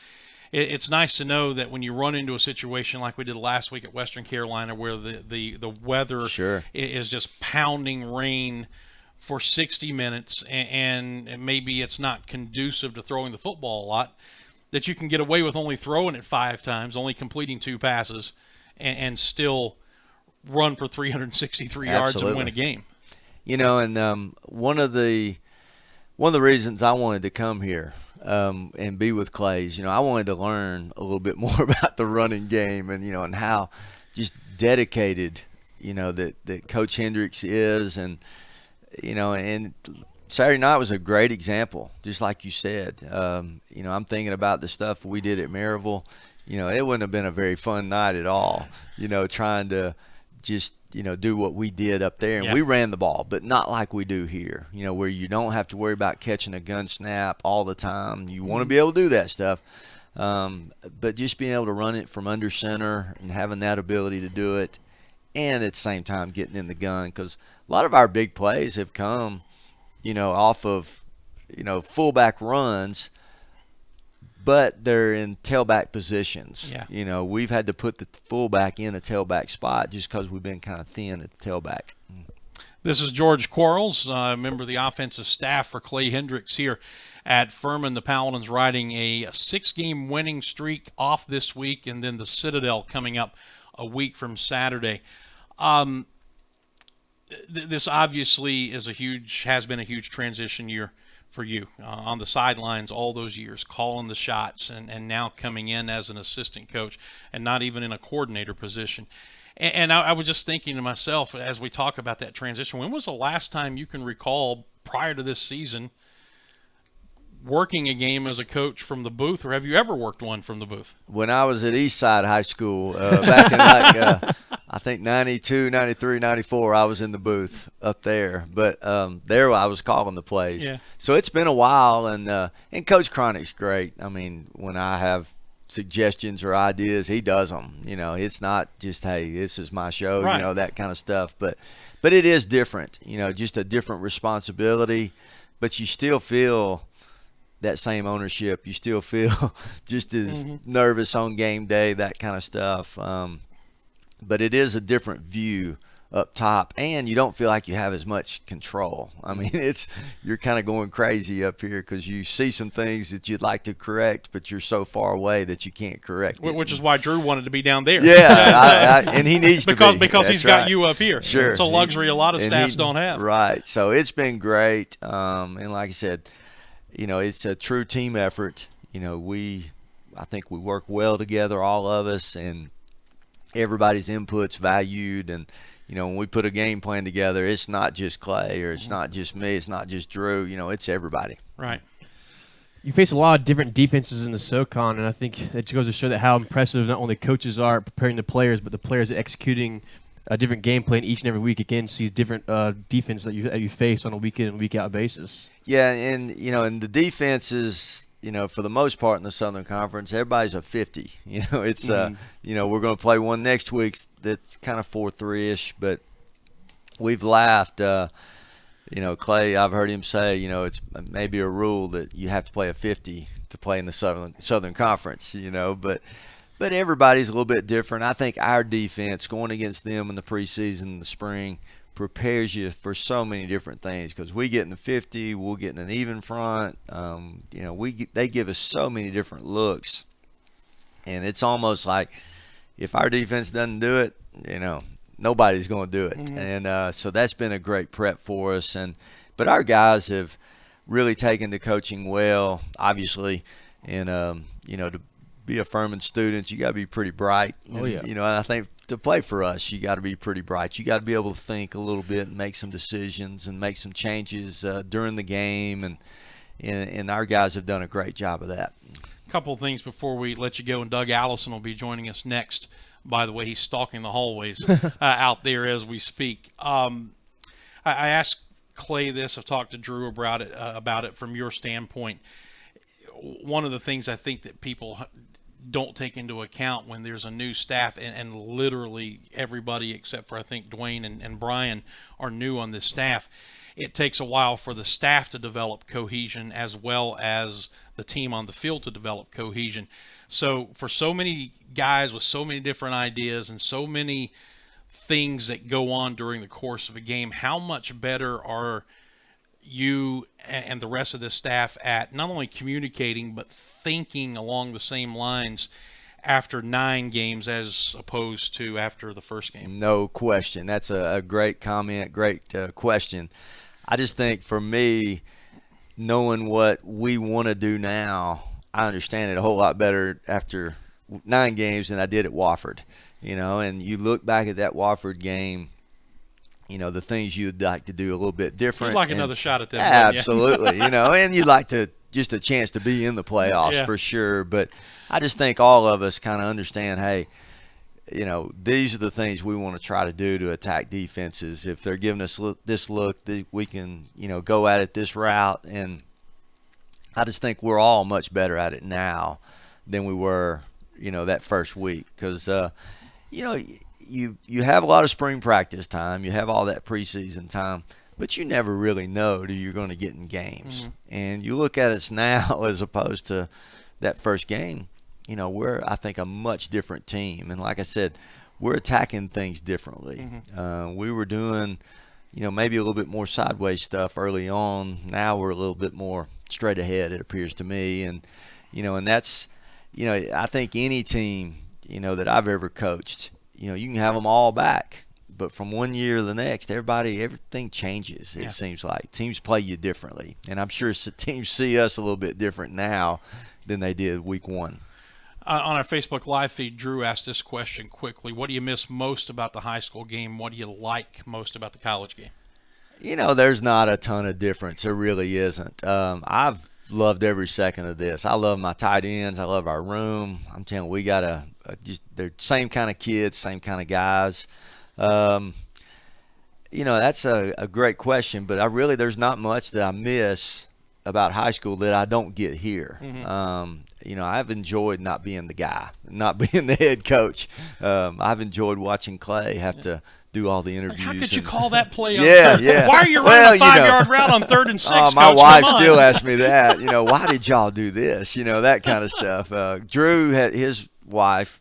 It's nice to know that when you run into a situation like we did last week at Western Carolina, where the weather is just pounding rain for 60 minutes, and maybe it's not conducive to throwing the football a lot, that you can get away with only throwing it 5 times, only completing 2 passes, and still run for 363 yards and win a game. And one of the reasons I wanted to come here and be with Clay's, I wanted to learn a little bit more about the running game and, and how just dedicated, that Coach Hendricks is. And, and Saturday night was a great example, just like you said. I'm thinking about the stuff we did at Maryville. It wouldn't have been a very fun night at all, trying to just, do what we did up there. And we ran the ball, but not like we do here, where you don't have to worry about catching a gun snap all the time. You want to be able to do that stuff. But just being able to run it from under center and having that ability to do it, and at the same time getting in the gun, because a lot of our big plays have come, off of, fullback runs, but they're in tailback positions. Yeah. We've had to put the fullback in a tailback spot just because we've been kind of thin at the tailback. This is George Quarles, member of the offensive staff for Clay Hendricks here at Furman. The Paladins riding a 6-game winning streak off this week, and then the Citadel coming up a week from Saturday. This obviously has been a huge transition year for you on the sidelines all those years, calling the shots, and now coming in as an assistant coach and not even in a coordinator position. And I was just thinking to myself as we talk about that transition, when was the last time you can recall prior to this season working a game as a coach from the booth, or have you ever worked one from the booth? When I was at Eastside High School back in I think 92, 93, 94, I was in the booth up there. But there I was calling the plays. Yeah. So it's been a while, and Coach Cronick's great. I mean, when I have suggestions or ideas, he does them. It's not just, hey, this is my show, right. That kind of stuff. But it is different, just a different responsibility. But you still feel that same ownership. You still feel just as nervous on game day, that kind of stuff. But it is a different view up top, and you don't feel like you have as much control. I mean, you're kind of going crazy up here because you see some things that you'd like to correct, but you're so far away that you can't correct it. Which is why Drew wanted to be down there. Yeah, and he needs to be. Because he's got you up here. Sure. It's a luxury a lot of staffs don't have. Right. So it's been great. And like I said, it's a true team effort. I think we work well together, all of us, and everybody's input's valued. And when we put a game plan together, it's not just Clay, or it's not just me, it's not just Drew. It's everybody. Right. You face a lot of different defenses in the SoCon, and I think it goes to show that how impressive not only coaches are at preparing the players, but the players executing a different game plan each and every week against these different defenses that you face on a week in and week out basis. Yeah, and and the defenses, for the most part in the Southern Conference, everybody's a 50. It's we're going to play one next week that's kind of 4-3-ish, but we've laughed. Clay, I've heard him say, it's maybe a rule that you have to play a 50 to play in the Southern Conference. But everybody's a little bit different. I think our defense going against them in the preseason, in the spring, prepares you for so many different things, because we get in the 50, we'll get in an even front. They give us so many different looks, and it's almost like if our defense doesn't do it, nobody's going to do it. And so that's been a great prep for us. But our guys have really taken to coaching well, obviously, and to be a Furman student, you got to be pretty bright. Oh, yeah. And I think to play for us, you got to be pretty bright. You got to be able to think a little bit and make some decisions and make some changes during the game, and our guys have done a great job of that. A couple of things before we let you go, and Doug Allison will be joining us next. By the way, he's stalking the hallways out there as we speak. I asked Clay this. I've talked to Drew about it from your standpoint. One of the things I think that people don't take into account when there's a new staff, and literally everybody except for I think Dwayne and Brian are new on this staff, it takes a while for the staff to develop cohesion as well as the team on the field to develop cohesion. So for so many guys with so many different ideas and so many things that go on during the course of a game, how much better are you and the rest of the staff at not only communicating but thinking along the same lines after 9 games as opposed to after the first game? No question. That's a great comment, great question. I just think for me, knowing what we want to do now, I understand it a whole lot better after 9 games than I did at Wofford. And you look back at that Wofford game, the things you'd like to do a little bit different. You'd like another shot at them. Absolutely. And you'd like to just a chance to be in the playoffs for sure. But I just think all of us kind of understand, hey, these are the things we want to try to do to attack defenses. If they're giving us this look, we can, go at it this route. And I just think we're all much better at it now than we were, that first week. Because, you have a lot of spring practice time. You have all that preseason time. But you never really know till you're going to get in games. And you look at us now as opposed to that first game, we're, I think, a much different team. And like I said, we're attacking things differently. We were doing, maybe a little bit more sideways stuff early on. Now we're a little bit more straight ahead, it appears to me. And, and that's, I think any team, that I've ever coached, you can have them all back. But from one year to the next, everything changes, it seems like. Teams play you differently. And I'm sure teams see us a little bit different now than they did week 1. On our Facebook Live feed, Drew asked this question quickly. What do you miss most about the high school game? What do you like most about the college game? There's not a ton of difference. There really isn't. I've loved every second of this. I love my tight ends. I love our room. I'm telling you, we got they're same kind of kids, same kind of guys. That's a great question, but there's not much that I miss about high school that I don't get here. I've enjoyed not being the guy, not being the head coach. I've enjoyed watching Clay have to do all the interviews. How could you call that play? Yeah. Why are you running a 5-yard route on 3rd and 6? My Coach? wife still asks me that. Why did y'all do this? That kind of stuff. Drew had his wife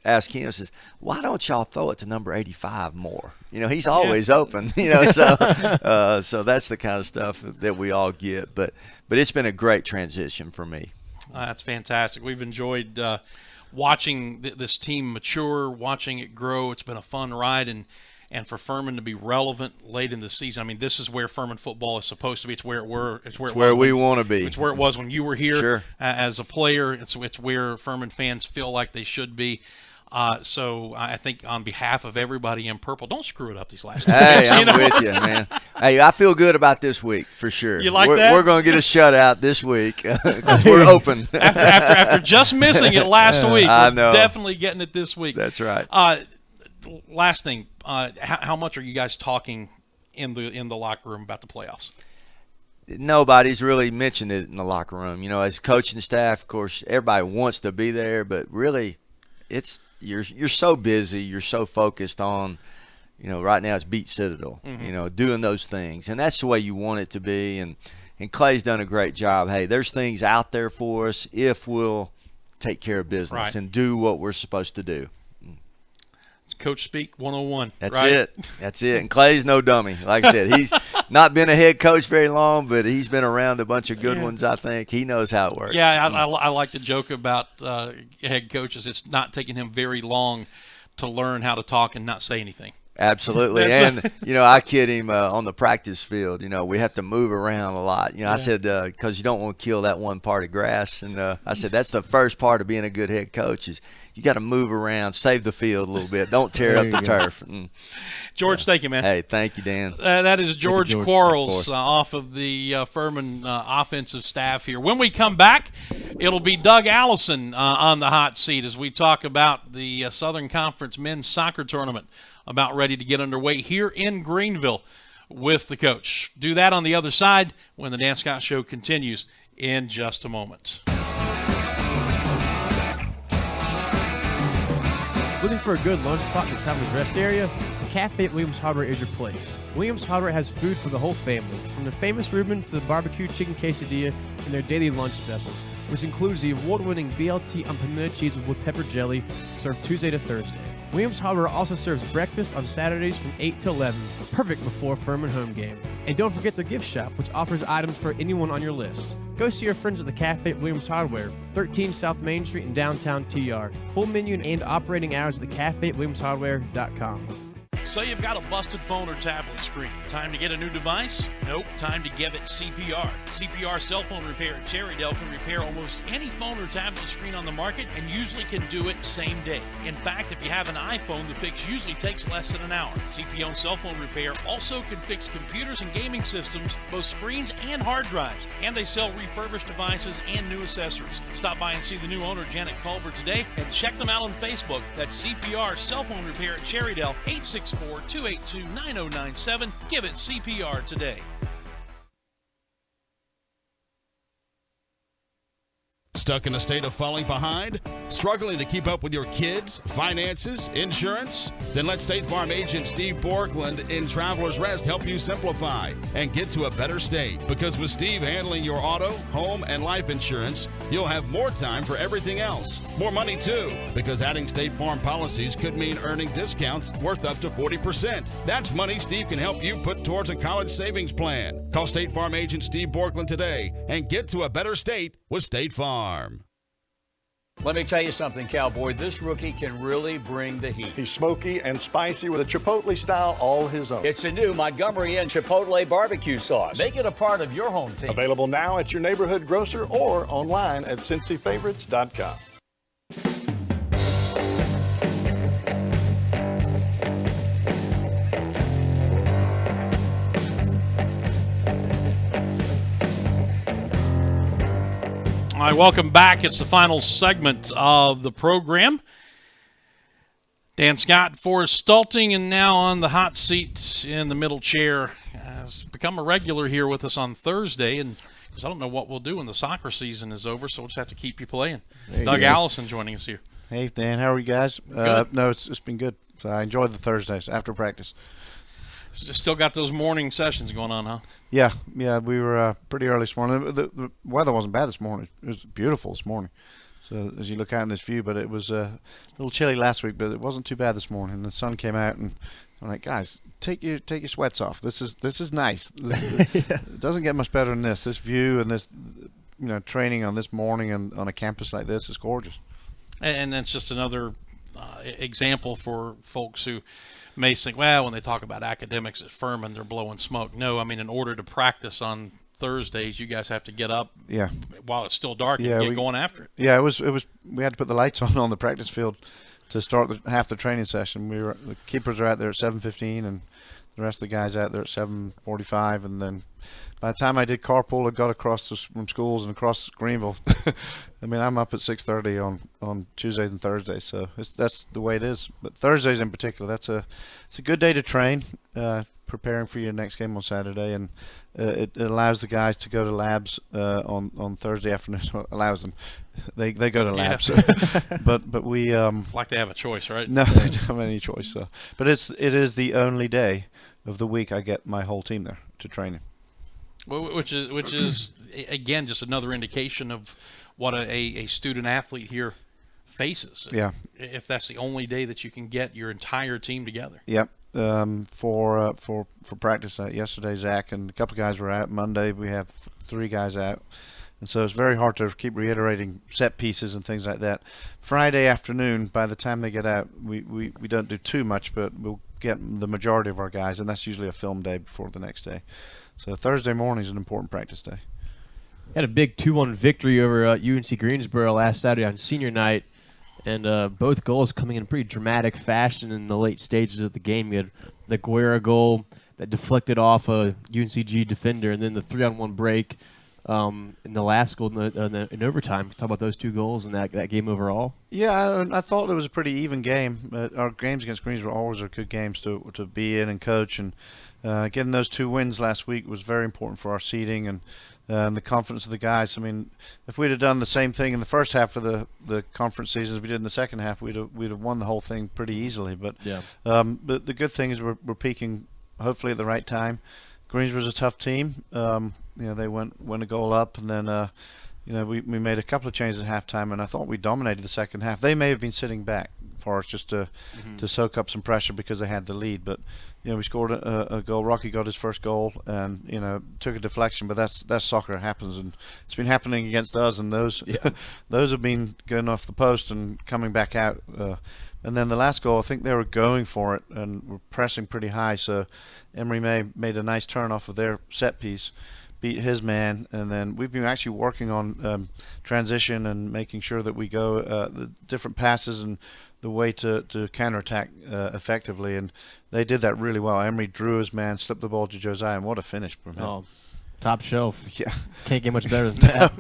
asked him, says, "Why don't y'all throw it to number 85 more?" He's always open. So that's the kind of stuff that we all get. But it's been a great transition for me. That's fantastic. We've enjoyed watching this team mature, watching it grow. It's been a fun ride, and for Furman to be relevant late in the season. I mean, this is where Furman football is supposed to be. It's where we want to be. It's where it was when you were here sure. As a player. It's where Furman fans feel like they should be. So I think on behalf of everybody in purple, don't screw it up these last 2 weeks. I'm with you, man. Hey, I feel good about this week for sure. You like that? We're going to get a shutout this week because we're open. after just missing it last week, I know. We're definitely getting it this week. That's right. Last thing, how much are you guys talking in the locker room about the playoffs? Nobody's really mentioned it in the locker room. As coaching staff, of course, everybody wants to be there, but really, you're so busy, you're so focused on, right now it's beat Citadel, doing those things, and that's the way you want it to be. And Clay's done a great job. Hey, there's things out there for us if we'll take care of business and do what we're supposed to do. Coach speak 101. That's it. And Clay's no dummy. Like I said, he's not been a head coach very long, but he's been around a bunch of good ones, I think. He knows how it works. Yeah, I like to joke about head coaches. It's not taking him very long to learn how to talk and not say anything. Absolutely. And, I kid him on the practice field. We have to move around a lot. I said, because you don't want to kill that one part of grass. And I said, that's the first part of being a good head coach is you got to move around, save the field a little bit. Don't tear up the turf. George, thank you, man. Hey, thank you, Dan. That is George Quarles off of the Furman offensive staff here. When we come back, it'll be Doug Allison on the hot seat as we talk about the Southern Conference men's soccer tournament about ready to get underway here in Greenville with the coach. Do that on the other side when the Dan Scott Show continues in just a moment. Looking for a good lunch spot in the Travelers Rest area? The Cafe at Williams Hardware is your place. Williams Hardware has food for the whole family, from the famous Reuben to the barbecue chicken quesadilla and their daily lunch specials, which includes the award-winning BLT on pimento cheese with pepper jelly, served Tuesday to Thursday. Williams Hardware also serves breakfast on Saturdays from 8 to 11, perfect before Furman home game. And don't forget the gift shop, which offers items for anyone on your list. Go see your friends at the Cafe at Williams Hardware, 13 South Main Street in downtown TR. Full menu and operating hours at the Cafe at WilliamsHardware.com. Say you've got a busted phone or tablet screen. Time to get a new device? Nope. Time to give it CPR. CPR Cell Phone Repair at Cherrydale can repair almost any phone or tablet screen on the market and usually can do it same day. In fact, if you have an iPhone, the fix usually takes less than an hour. CPO Cell Phone Repair also can fix computers and gaming systems, both screens and hard drives. And they sell refurbished devices and new accessories. Stop by and see the new owner, Janet Culver, today and check them out on Facebook. That's CPR Cell Phone Repair at Cherrydale, 864-282-9097. Give it CPR today. Stuck in a state of falling behind? Struggling to keep up with your kids, finances, insurance? Then let State Farm agent Steve Borkland in Travelers Rest help you simplify and get to a better state. Because with Steve handling your auto, home, and life insurance, you'll have more time for everything else. More money too, because adding State Farm policies could mean earning discounts worth up to 40%. That's money Steve can help you put towards a college savings plan. Call State Farm agent Steve Borkland today and get to a better state with State Farm. Let me tell you something, Cowboy. This rookie can really bring the heat. He's smoky and spicy with a Chipotle style all his own. It's a new Montgomery Inn Chipotle barbecue sauce. Make it a part of your home team. Available now at your neighborhood grocer or online at CincyFavorites.com. All right, welcome back. It's the final segment of the program. Dan Scott, Forrest Stulting, and now on the hot seat in the middle chair, has become a regular here with us on Thursday. And because I don't know what we'll do when the soccer season is over, so we'll just have to keep you playing. Doug Allison joining us here. Hey, Dan, how are you guys? No, it's been good. So I enjoyed the Thursdays after practice. Still got those morning sessions going on, huh? Yeah, we were pretty early this morning. The weather wasn't bad this morning. It was beautiful this morning. So as you look out in this view, but it was a little chilly last week, but it wasn't too bad this morning. The sun came out, and I'm like, guys, take your sweats off. This is nice. It doesn't get much better than this. This view and this, training on this morning and on a campus like this is gorgeous. And that's just another example for folks who may think, well, when they talk about academics at Furman, they're blowing smoke. No, I mean, in order to practice on Thursdays, you guys have to get up while it's still dark and get going after it. Yeah, it was. We had to put the lights on the practice field to start half the training session. The keepers are out there at 7:15, and the rest of the guys out there at 7:45, and then by the time I did carpool, I got across from schools and across Greenville. I mean, I'm up at 6:30 on Tuesdays and Thursdays, so that's the way it is. But Thursdays in particular, it's a good day to train, preparing for your next game on Saturday, and it allows the guys to go to labs on Thursday afternoon. Well, allows them. They go to labs, but we like they have a choice, right? No, they don't have any choice. So, but it is the only day of the week I get my whole team there to training. Which is again just another indication of what a student athlete here faces. Yeah. If that's the only day that you can get your entire team together. Yep. For practice yesterday, Zach and a couple of guys were out. Monday we have 3 guys out, and so it's very hard to keep reiterating set pieces and things like that. Friday afternoon, by the time they get out, we don't do too much, but we'll get the majority of our guys, and that's usually a film day before the next day. So Thursday morning is an important practice day. Had a big 2-1 victory over UNC Greensboro last Saturday on senior night, and both goals coming in pretty dramatic fashion in the late stages of the game. You had the Guerra goal that deflected off a UNCG defender, and then the 3-on-1 break in the last goal in overtime. Talk about those 2 goals and that game overall. Yeah, I thought it was a pretty even game. Our games against Greensboro always are good games to be in and coach, and getting those 2 wins last week was very important for our seeding and the confidence of the guys. I mean, if we'd have done the same thing in the first half of the conference season as we did in the second half, we'd have won the whole thing pretty easily. But but the good thing is we're peaking hopefully at the right time. Greensboro's a tough team. They went a goal up, and then we made a couple of changes at halftime, and I thought we dominated the second half. They may have been sitting back for us just to soak up some pressure because they had the lead, but we scored a goal. Rocky got his first goal, and took a deflection, but that's soccer. It happens, and it's been happening against us, and those those have been going off the post and coming back out. And then the last goal, I think they were going for it and were pressing pretty high, so Emery May made a nice turn off of their set piece, beat his man, and then we've been actually working on transition and making sure that we go the different passes and the way to counterattack effectively, and they did that really well. Emery drew his man, slipped the ball to Josiah, and what a finish from him. Oh, top shelf. Yeah. Can't get much better than that.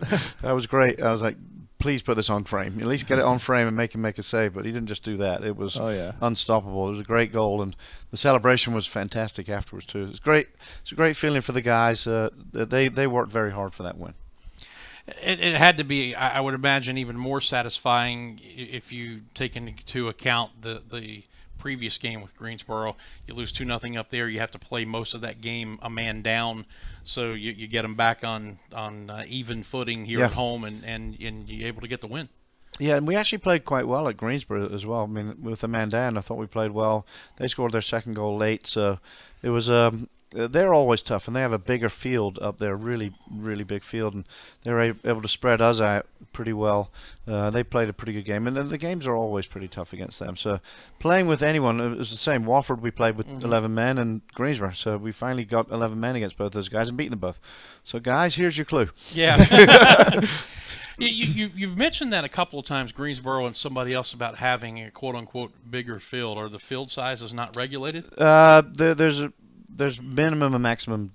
That was great. I was like, please put this on frame. At least get it on frame and make him make a save, but he didn't just do that. It was unstoppable. It was a great goal, and the celebration was fantastic afterwards too. It's great. It's a great feeling for the guys. They worked very hard for that win. It had to be, I would imagine, even more satisfying if you take into account the previous game with Greensboro. You lose 2-0 up there. You have to play most of that game a man down, so you get them back on even footing here at home, and you're able to get the win. Yeah, and we actually played quite well at Greensboro as well. I mean, with a man down, I thought we played well. They scored their second goal late, so it was they're always tough, and they have a bigger field up there, really, really big field, and they were able to spread us out pretty well. They played a pretty good game, and the games are always pretty tough against them. So playing with anyone, it was the same. Wofford, we played with 11 men, and Greensboro, so we finally got 11 men against both those guys and beaten them both. So guys, here's your clue. Yeah. You've mentioned that a couple of times, Greensboro and somebody else, about having a quote-unquote bigger field. Are the field sizes not regulated? There's minimum and maximum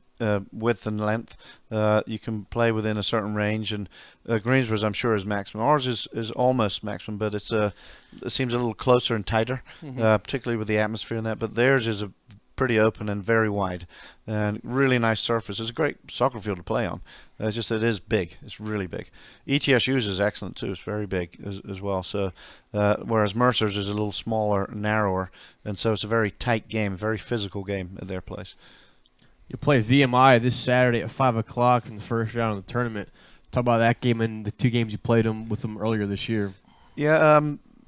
width and length. You can play within a certain range, and Greensboro's, I'm sure, is maximum. Ours is almost maximum, but it seems a little closer and tighter, particularly with the atmosphere and that. But theirs is pretty open and very wide, and really nice surface. It's a great soccer field to play on. It's just it is big. It's really big. ETSU's is excellent too. It's very big as well. So whereas Mercer's is a little smaller, narrower, and so it's a very tight game, very physical game at their place. You play VMI this Saturday at 5 o'clock in the first round of the tournament. Talk about that game and the 2 games you played with them earlier this year. Yeah,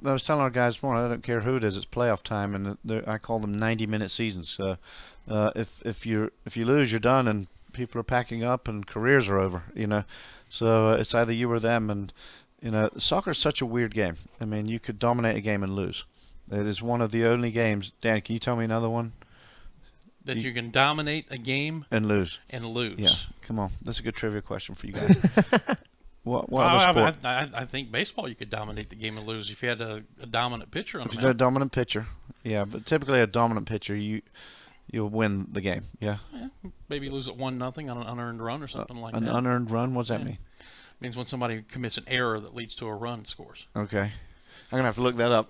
I was telling our guys this morning, I don't care who it is, it's playoff time, and I call them 90-minute seasons. So if you lose, you're done, and people are packing up, and careers are over. So it's either you or them, and soccer is such a weird game. I mean, you could dominate a game and lose. It is one of the only games. Dan, can you tell me another one? That you can dominate a game and lose. Yeah, come on. That's a good trivia question for you guys. What other sport? I think baseball you could dominate the game and lose if you had a dominant pitcher on the mound. If you mound. had a dominant pitcher, yeah, but typically a dominant pitcher, you'll win the game, yeah. Maybe lose at 1-0 on an unearned run or something like that. An unearned run? What does that mean? It means when somebody commits an error that leads to a run, scores. Okay. I'm going to have to look that up.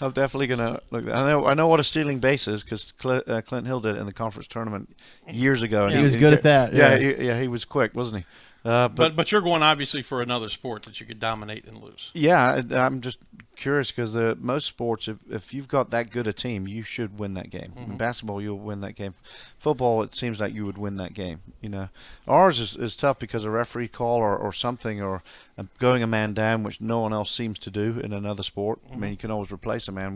I'm definitely going to look that. I know what a stealing base is because Clint Hill did it in the conference tournament years ago. And he was good at that. Yeah, he was quick, wasn't he? But you're going obviously for another sport that you could dominate and lose. Yeah, I'm just curious because most sports, if you've got that good a team, you should win that game. In basketball, you'll win that game. Football, it seems like you would win that game. Ours is tough because a referee call or something or going a man down, which no one else seems to do in another sport. I mean, you can always replace a man.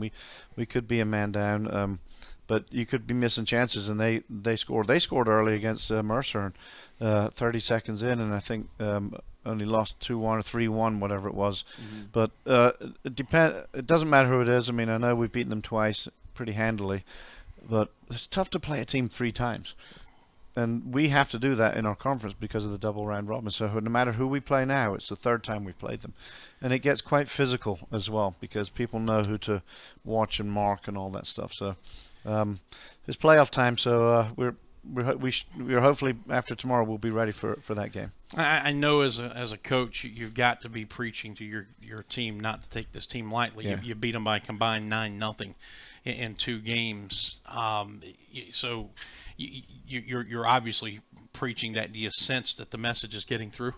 We could be a man down, but you could be missing chances, and they scored. They scored early against Mercer, 30 seconds in, and I think only lost 2-1 or 3-1, whatever it was. But it doesn't matter who it is. I mean, I know we've beaten them twice pretty handily, but it's tough to play a team 3 times. And we have to do that in our conference because of the double round robin. So no matter who we play now, it's the 3rd time we played them. And it gets quite physical as well because people know who to watch and mark and all that stuff. So it's playoff time, so we're hopefully after tomorrow we'll be ready for that game. I know as a coach you've got to be preaching to your team not to take this team lightly. Yeah. You beat them by a combined 9-0 in 2 games. So you're obviously preaching that. Do you sense that the message is getting through?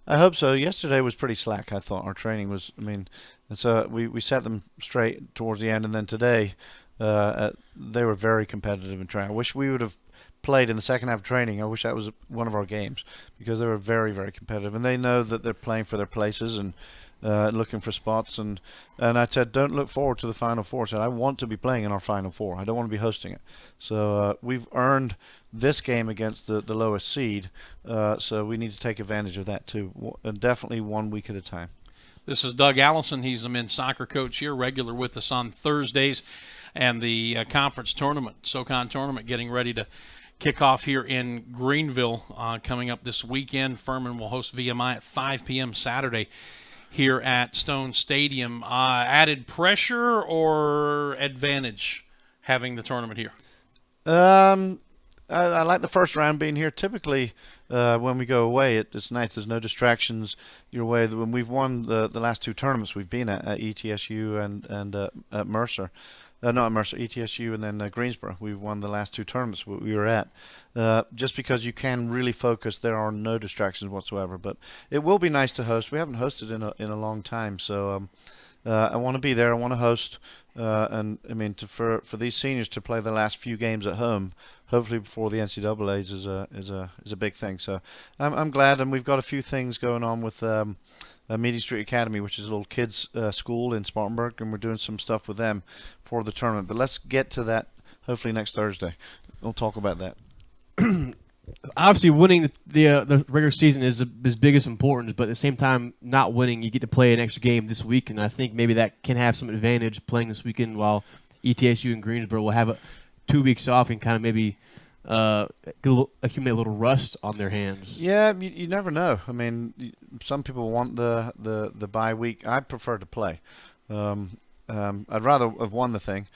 I hope so. Yesterday was pretty slack. I thought our training was. I mean, so we set them straight towards the end, and then today they were very competitive in training. I wish we would have played in the second half of training. I wish that was one of our games because they were very, very competitive, and they know that they're playing for their places and looking for spots. And I said, don't look forward to the Final Four. I said, I want to be playing in our Final Four. I don't want to be hosting it. So we've earned this game against the lowest seed, so we need to take advantage of that too, and definitely 1 week at a time. This is Doug Allison. He's the men's soccer coach here, regular with us on Thursdays, and the conference tournament, SoCon tournament, getting ready to kick off here in Greenville coming up this weekend. Furman will host VMI at 5 p.m. Saturday here at Stone Stadium. Added pressure or advantage having the tournament here? I like the first round being here. Typically, when we go away, it's nice. There's no distractions. You're away. When we've won the last 2 tournaments we've been at ETSU and at Mercer. Not at Mercer, ETSU, and then Greensboro. We've won the last 2 tournaments we were at. Just because you can really focus, there are no distractions whatsoever. But it will be nice to host. We haven't hosted in a long time, so I want to be there. I want to host, and I mean for these seniors to play the last few games at home, hopefully before the NCAA's is a big thing. So I'm glad, and we've got a few things going on with Meeting Street Academy, which is a little kids school in Spartanburg, and we're doing some stuff with them for the tournament. But let's get to that hopefully next Thursday. We'll talk about that. Obviously, winning the regular season is biggest importance, but at the same time, not winning, you get to play an extra game this week, and I think maybe that can have some advantage playing this weekend while ETSU and Greensboro will have 2 weeks off and kind of maybe accumulate a little rust on their hands. Yeah, you never know. I mean, some people want the bye week. I prefer to play. I'd rather have won the thing,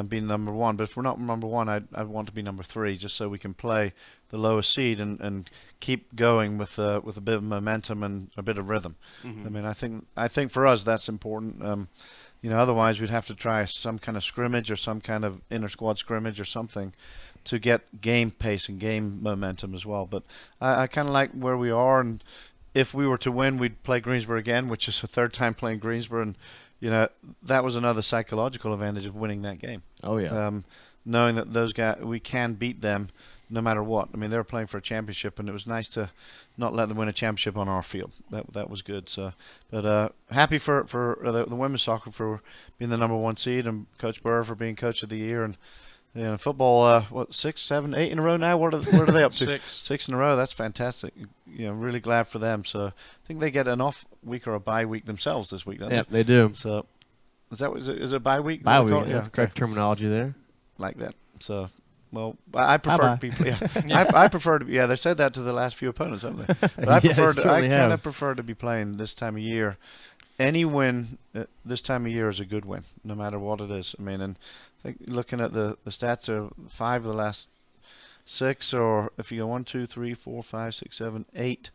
being number 1. But if we're not number 1, I'd want to be number 3, just so we can play the lowest seed and keep going with a bit of momentum and a bit of rhythm. I mean, I think for us that's important. Otherwise we'd have to try some kind of scrimmage or some kind of inter-squad scrimmage or something to get game pace and game momentum as well. But I kind of like where we are, and if we were to win, we'd play Greensboro again, which is the third time playing Greensboro, and that was another psychological advantage of winning that game. Oh yeah. Knowing that those guys, we can beat them no matter what. I mean, they were playing for a championship, and it was nice to not let them win a championship on our field. That was good. So, but happy for the women's soccer for being the #1 seed, and Coach Burr for being Coach of the Year, and football. 6, 7, 8 in a row now. What are they up to? Six in a row. That's fantastic. Really glad for them. So I think they get an off week or a bye week themselves this week. Yeah, they do. So is it a bye week? Bye week. Yeah, correct terminology there. Like that. So. Well, I prefer to be. Yeah, I prefer to be. Yeah, they said that to the last few opponents, haven't they? But I prefer. I kind of prefer to be playing this time of year. Any win this time of year is a good win, no matter what it is. I mean, and I think looking at the stats, are 5 of the last 6, or if you go 1, 2, 3, 4, 5, 6, 7, 8.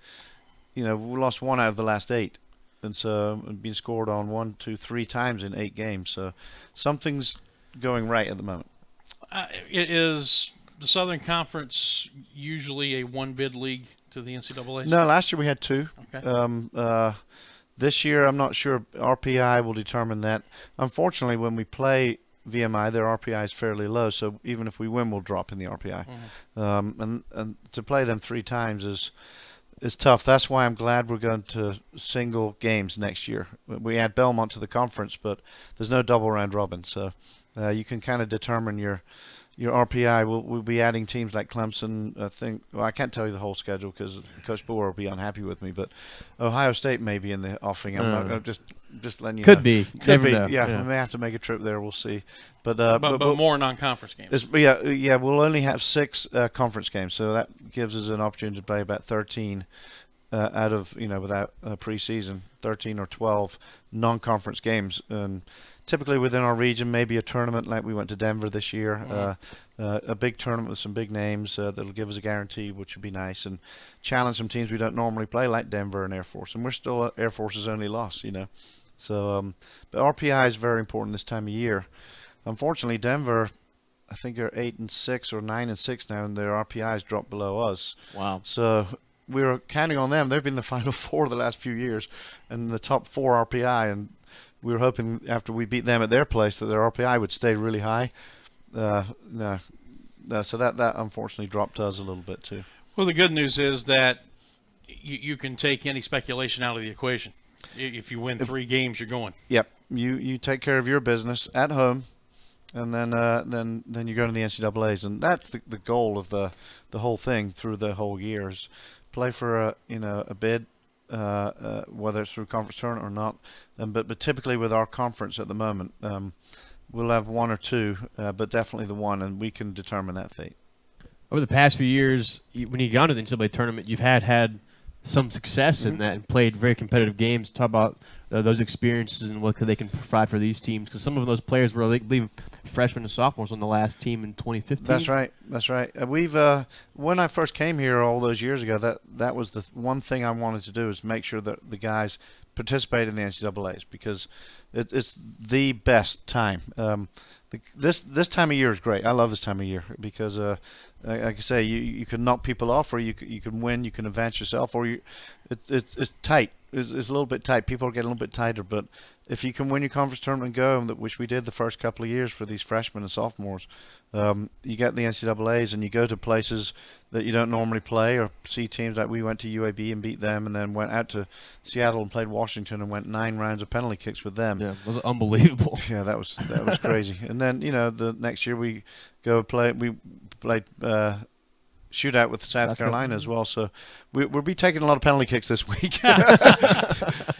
We lost 1 out of the last 8, and so being scored on 1, 2, 3 times in 8 games. So something's going right at the moment. Is the Southern Conference usually a one-bid league to the NCAA? No, last year we had 2. Okay. This year I'm not sure. RPI will determine that. Unfortunately, when we play VMI, their RPI is fairly low, so even if we win, we'll drop in the RPI. And to play them 3 times is tough. That's why I'm glad we're going to single games next year. We add Belmont to the conference, but there's no double round robin, so you can kind of determine your RPI. We'll be adding teams like Clemson. I think. Well, I can't tell you the whole schedule because Coach Boer will be unhappy with me. But Ohio State may be in the offing. I'm just letting you know. Could be. Could be. Know. Yeah, we may have to make a trip there. We'll see. But more non-conference games. Yeah. We'll only have 6 conference games, so that gives us an opportunity to play about 13 out of without preseason, 13 or 12 non-conference games. And typically within our region, maybe a tournament like we went to Denver this year, a big tournament with some big names that'll give us a guarantee, which would be nice, and challenge some teams we don't normally play, like Denver and Air Force. And we're still Air Force's only loss, So, but RPI is very important this time of year. Unfortunately, Denver, I think they're 8-6 or 9-6 now, and their RPI has dropped below us. Wow. So we were counting on them. They've been the Final Four the last few years, and the top 4 RPI, and we were hoping after we beat them at their place that their RPI would stay really high. No. So that unfortunately dropped us a little bit too. Well, the good news is that you can take any speculation out of the equation. If you win 3 games, you're going. Yep. You take care of your business at home, and then you go to the NCAAs, and that's the goal of the whole thing through the whole year is play for a bid. Whether it's through conference tournament or not, but typically with our conference at the moment, we'll have 1 or 2, but definitely the 1, and we can determine that fate. Over the past few years, when you've gone to the NCAA tournament, you've had some success in that and played very competitive games. Talk about those experiences and what they can provide for these teams, because some of those players were, I believe, freshmen and sophomores on the last team in 2015. That's right. We've when I first came here all those years ago, that was the one thing I wanted to do, is make sure that the guys participate in the NCAAs, because it's the best time. This time of year is great. I love this time of year because, like I say, you can knock people off, or you can win, you can advance yourself, or it's tight. It's a little bit tight. People are getting a little bit tighter, but if you can win your conference tournament and go, which we did the first couple of years for these freshmen and sophomores, you get the NCAAs and you go to places that you don't normally play, or see teams like we went to UAB and beat them, and then went out to Seattle and played Washington and went 9 rounds of penalty kicks with them. Yeah, it was unbelievable. Yeah, that was crazy. And then the next year we played shootout with South Carolina as well. So we'll be taking a lot of penalty kicks this week. I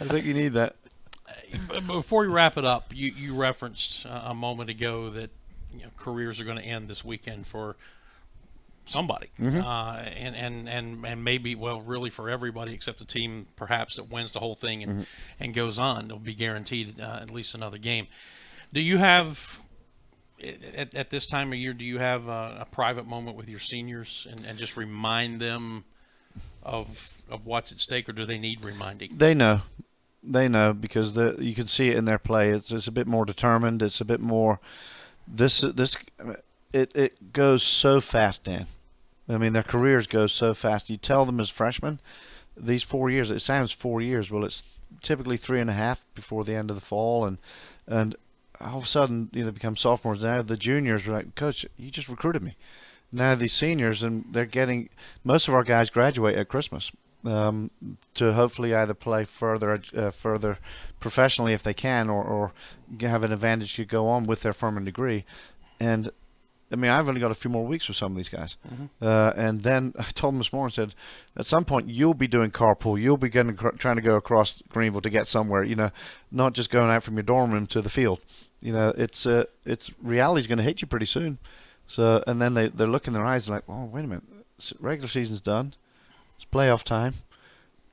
think you need that. Before we wrap it up, you referenced a moment ago that careers are going to end this weekend for somebody, and maybe, well, really for everybody except the team perhaps that wins the whole thing and goes on. They'll be guaranteed at least another game. Do you have, at this time of year, do you have a private moment with your seniors and just remind them of what's at stake, or do they need reminding? They know. They know because you can see it in their play. It's a bit more determined. It's a bit more. It goes so fast, Dan. I mean, their careers go so fast. You tell them as freshmen, these 4 years. It sounds 4 years. Well, it's typically 3.5 before the end of the fall, and all of a sudden, become sophomores. Now the juniors are like, Coach, you just recruited me. Now these seniors, and they're getting. Most of our guys graduate at Christmas. To hopefully either play further professionally if they can, or have an advantage to go on with their Furman degree. And I mean, I've only got a few more weeks with some of these guys. And then I told them this morning, said, at some point you'll be doing carpool. You'll be trying to go across Greenville to get somewhere. Not just going out from your dorm room to the field. It's reality's going to hit you pretty soon. So, and then they're looking in their eyes like, oh, wait a minute, regular season's done. It's playoff time.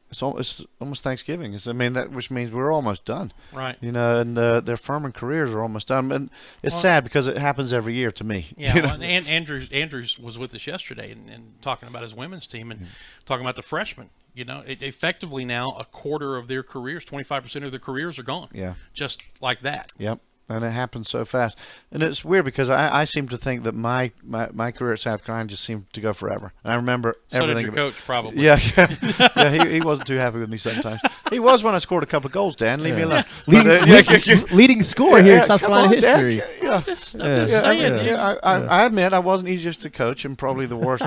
It's almost Thanksgiving. Which means we're almost done. Right. And their Furman careers are almost done. And it's sad because it happens every year to me. Yeah. And Andrews was with us yesterday and talking about his women's team and talking about the freshmen. Effectively now a quarter of their careers, 25% of their careers are gone. Yeah. Just like that. Yep. And it happens so fast. And it's weird because I seem to think that my career at South Carolina just seemed to go forever. And I remember everything. So did your coach, probably. Yeah. He wasn't too happy with me sometimes. He was when I scored a couple of goals, Dan. Leave me alone. Leading scorer here in South Carolina history. I admit I wasn't easiest to coach and probably the worst.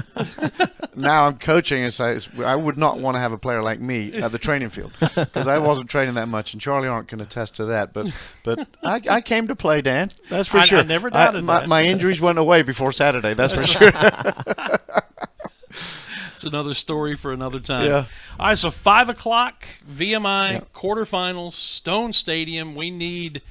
Now I'm coaching, and I would not want to have a player like me at the training field because I wasn't training that much, and Charlie Arndt can attest to that. But I came to play, Dan. That's for sure. I never doubted that. My injuries went away before Saturday. That's for sure. It's another story for another time. Yeah. All right, so 5 o'clock, VMI quarterfinals, Stone Stadium. We need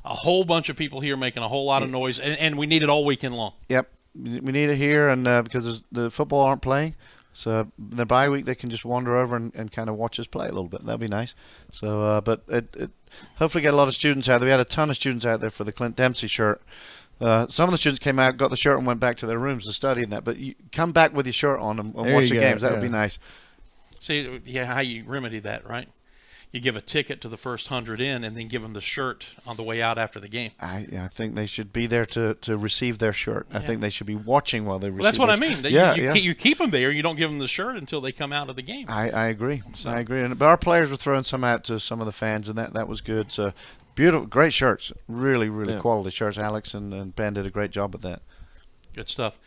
a whole bunch of people here making a whole lot of noise, and we need it all weekend long. Yep. We need it here, and because the football aren't playing, so the bye week they can just wander over and kind of watch us play a little bit. That'd be nice. So, but it hopefully get a lot of students out there. We had a ton of students out there for the Clint Dempsey shirt. Some of the students came out, got the shirt, and went back to their rooms to study and that. But you come back with your shirt on and watch the games. That would be nice. See, how you remedy that, right? You give a ticket to the first 100 in, and then give them the shirt on the way out after the game. I think they should be there to receive their shirt. I think they should be watching while they receive. Well, that's what I mean. You keep them there. You don't give them the shirt until they come out of the game. I agree. I agree. But our players were throwing some out to some of the fans, and that was good. So beautiful, great shirts. Really quality shirts. Alex and Ben did a great job at that. Good stuff.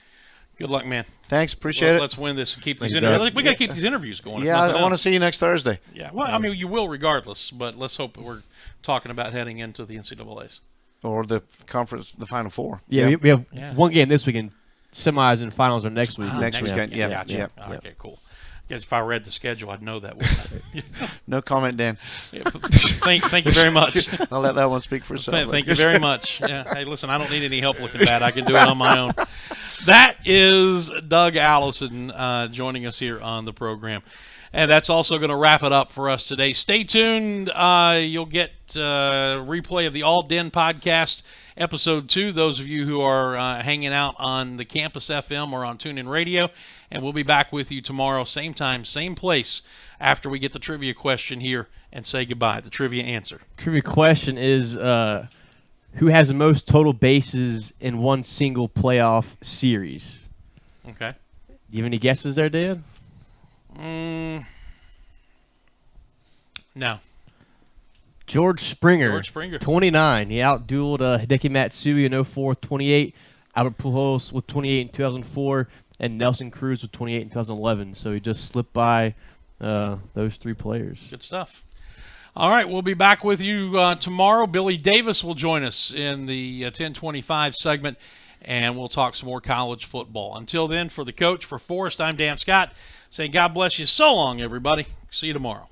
Good luck, man. Thanks, appreciate it. Let's win this and keep these interviews. We got to keep these interviews going. Yeah, I want to see you next Thursday. Yeah, well, I mean, you will regardless, but let's hope that we're talking about heading into the NCAAs. Or the conference, the Final Four. Yeah, we have one game this weekend. Semis and finals are next week. Next weekend, yeah. Gotcha. Okay, cool. I guess if I read the schedule, I'd know that, wouldn't I? No comment, Dan. Yeah, thank you very much. I'll let that one speak for itself. Thank you very much. Yeah. Hey, listen, I don't need any help looking bad. I can do it on my own. That is Doug Allison joining us here on the program. And that's also going to wrap it up for us today. Stay tuned. You'll get a replay of the All Den podcast, Episode 2, those of you who are hanging out on the Campus FM or on TuneIn Radio. And we'll be back with you tomorrow, same time, same place, after we get the trivia question here and say goodbye, the trivia answer. Trivia question is who has the most total bases in one single playoff series? Okay. Do you have any guesses there, Dan? No. George Springer. 29. He outdueled Hideki Matsui in 04 with 28, Albert Pujols with 28 in 2004, and Nelson Cruz with 28 in 2011. So he just slipped by those three players. Good stuff. All right, we'll be back with you tomorrow. Billy Davis will join us in the 1025 segment, and we'll talk some more college football. Until then, for the coach, for Forrest, I'm Dan Scott, saying God bless you. So long, everybody. See you tomorrow.